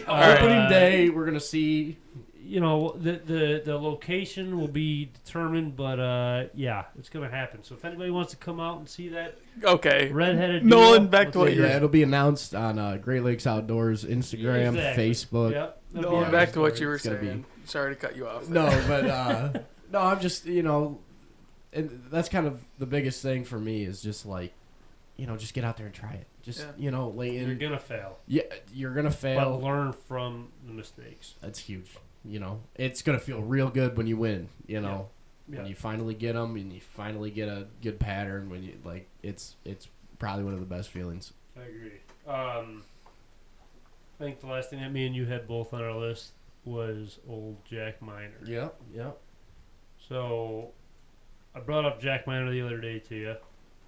Opening day, we're gonna see. You know, the location will be determined, but yeah, it's gonna happen. So if anybody wants to come out and see that redheaded Nolan, duo, back to what you were it'll be announced on Great Lakes Outdoors Instagram, Facebook. Yep. Nolan, back to what you were saying. Sorry to cut you off. No, but no, I'm just, you know, and that's kind of the biggest thing for me is just like, you know, just get out there and try it. Just, you know, lay in. You're gonna fail. Yeah, you're gonna fail. But learn from the mistakes. That's huge. You know, it's gonna feel real good when you win. You know, when you finally get them and you finally get a good pattern. When you like, it's probably one of the best feelings. I agree. I think the last thing that me and you had both on our list was old Jack Miner. Yep. So, I brought up Jack Miner the other day to you,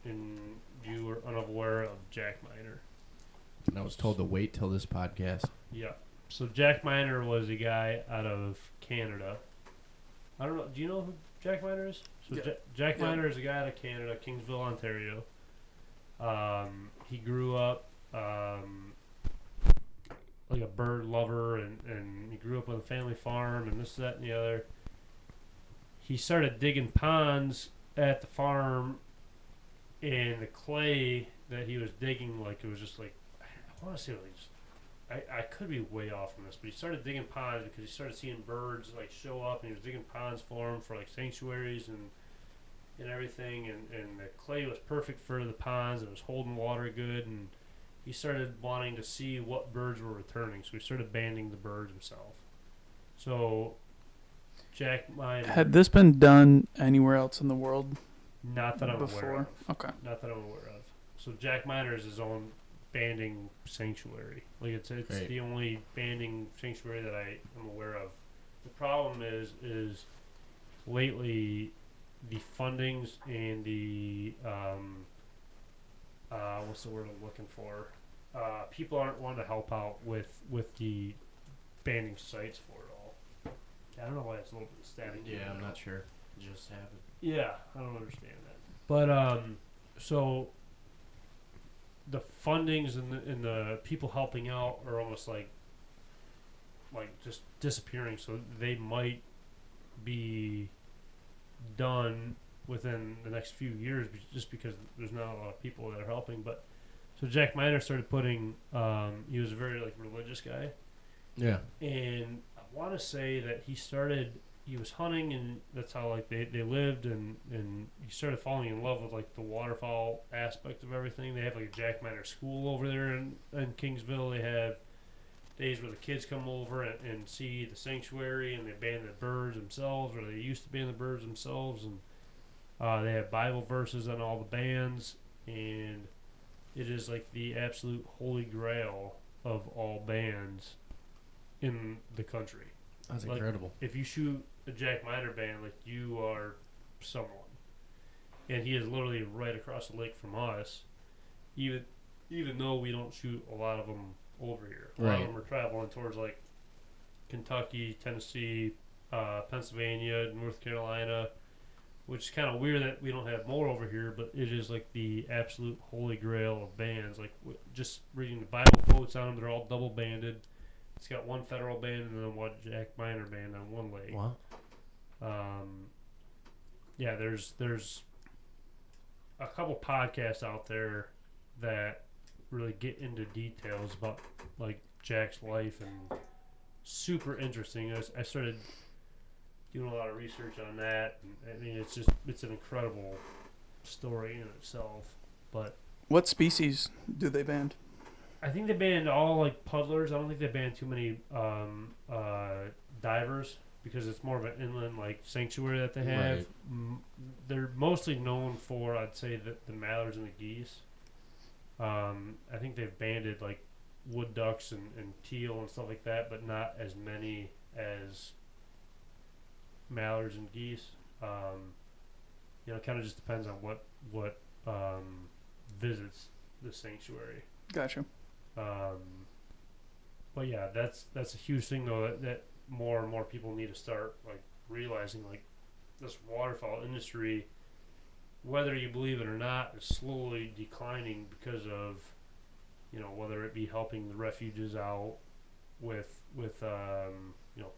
and you were unaware of Jack Miner. And I was told to wait till this podcast. Yeah. So Jack Miner was a guy out of Canada. I don't know. Do you know who Jack Miner is? So Yeah. Jack Yeah. Miner is a guy out of Canada, Kingsville, Ontario. He grew up like a bird lover, and he grew up on a family farm, and this, that, and the other. He started digging ponds at the farm, and the clay that he was digging, like, it was just like, I want to say like, I could be way off on this, but he started digging ponds because he started seeing birds like show up, and he was digging ponds for them for like sanctuaries and everything, and the clay was perfect for the ponds. It was holding water good, and he started wanting to see what birds were returning, so he started banding the birds himself. So Jack Miner, Had this been done anywhere else in the world not that I'm aware before? of. Okay. Not that I'm aware of. So Jack Miner is his own banding sanctuary. Like it's Great. the only banding sanctuary that I am aware of. The problem is lately the fundings and the what's the word I'm looking for? People aren't wanting to help out with the banding sites for it all. I don't know why it's a little bit static. Yeah, I'm not sure. It just happened. Yeah, I don't understand that. But so the fundings and the people helping out are almost like just disappearing. So they might be done within the next few years, just because there's not a lot of people that are helping. But so Jack Miner started putting. He was a very like religious guy, Yeah. and I want to say that he was hunting, and that's how like they lived, and he started falling in love with like the waterfowl aspect of everything. They have like a Jack Miner school over there in Kingsville. They have days where the kids come over and see the sanctuary, and they band the birds themselves, or they used to band the birds themselves, and they have Bible verses on all the bands, and it is like the absolute holy grail of all bands in the country. That's Like, incredible. If you shoot a Jack Miner band, like, you are someone. And he is literally right across the lake from us, even though we don't shoot a lot of them over here. A lot of Right. them are traveling towards like Kentucky, Tennessee, Pennsylvania, North Carolina, which is kind of weird that we don't have more over here, but it is like the absolute holy grail of bands. Like, just reading the Bible quotes on them, they're all double banded. It's got one federal band and then one Jack Miner band on one leg. Wow. Yeah, there's a couple podcasts out there that really get into details about like Jack's life, and super interesting. I started doing a lot of research on that, and I mean it's an incredible story in itself. But What species do they band? I think they banned all like puddlers. I don't think they banned too many divers, because it's more of an inland like sanctuary that they have. Right. They're mostly known for, I'd say, the mallards and the geese. I think they've banded like wood ducks and teal and stuff like that, but not as many as mallards and geese. It kind of just depends on what visits the sanctuary. Gotcha. But yeah, that's a huge thing though, that more and more people need to start like realizing, like, this waterfowl industry, whether you believe it or not, is slowly declining because of, whether it be helping the refuges out with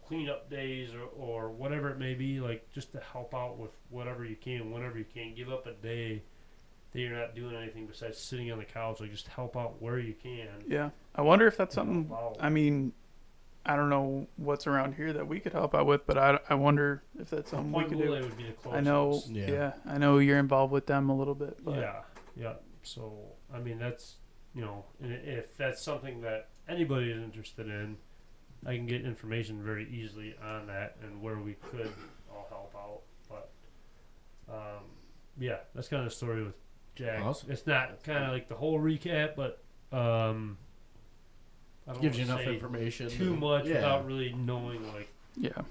cleanup days or whatever it may be, like just to help out with whatever you can, whenever you can. Give up a day that you're not doing anything besides sitting on the couch. Like, just help out where you can. Yeah. I wonder if that's Help something. out. I mean, I don't know what's around here that we could help out with, but I wonder if that's something we Point could Lule do. would be the closest. I know. Yeah. Yeah. I know you're involved with them a little bit. But Yeah. So, I mean, that's, and if that's something that anybody is interested in, I can get information very easily on that and where we could all help out. But, yeah, that's kind of the story with Jack. Awesome. It's not kind of like the whole recap, but I don't Gives you wanna enough say information. too much Yeah. without really knowing, like, yeah.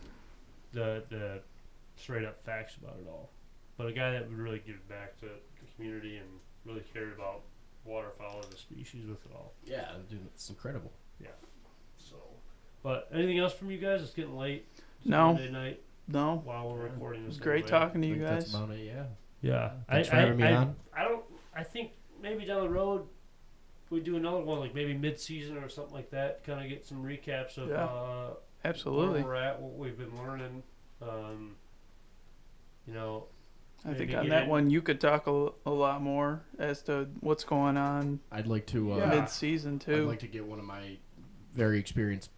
the straight up facts about it all. But a guy that would really give back to the community and really cared about waterfowl and the species with it all. Yeah, dude, it's incredible. So, but anything else from you guys? It's getting late. It's No. Monday night No, while we're recording it this. was great anyway. talking to I you think guys. that's about it, yeah. Yeah, Thanks for having me on. I think maybe down the road we do another one, like maybe mid-season or something like that. Kind of get some recaps of Yeah. where Absolutely. we're at, what we've been learning. I think maybe on get that in- one you could talk a lot more as to what's going on I'd like to Yeah. mid-season I'd too. like to get one of my very experienced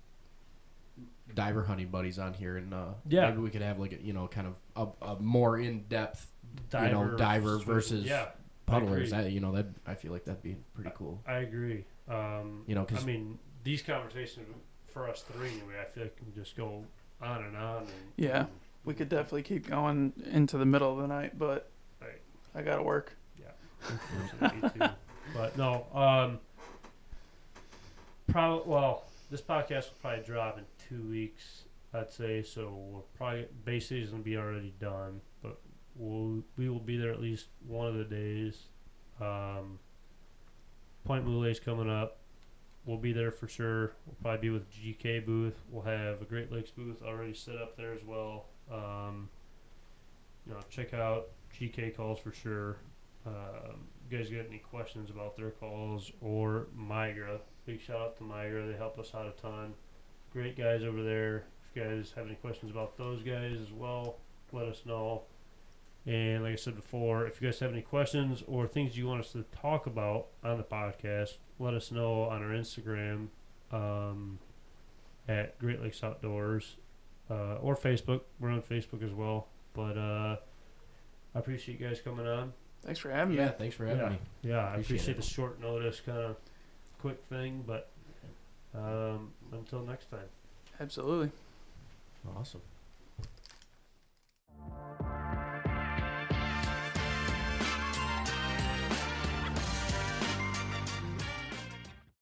diver hunting buddies on here, and Yeah. maybe we could have like a, kind of a more in-depth swim- diver versus yeah, puddlers. agree. That I feel like that'd be pretty cool. I agree. 'Cause I mean, these conversations for us three anyway, I feel like can just go on and on. And, Yeah. and- We could definitely keep going into the middle of the night, but Right. I gotta work. Me too. But no, this podcast will probably drop in 2 weeks, I'd say. So we're probably base season will be already done, but we will be there at least one of the days. Point Moulet's coming up. We'll be there for sure. We'll probably be with GK booth. We'll have a Great Lakes booth already set up there as well. Check out GK calls for sure. You guys got any questions about their calls or Migra? Big shout out to Migra. They help us out a ton. Great guys over there. If you guys have any questions about those guys as well, let us know. And like I said before, if you guys have any questions or things you want us to talk about on the podcast, let us know on our Instagram at Great Lakes Outdoors or Facebook. We're on Facebook as well. But I appreciate you guys coming on. Thanks for having Yeah, me. thanks for having me. Yeah, I Appreciate appreciate it. the short notice kind of quick thing. But until next time. Absolutely. Awesome.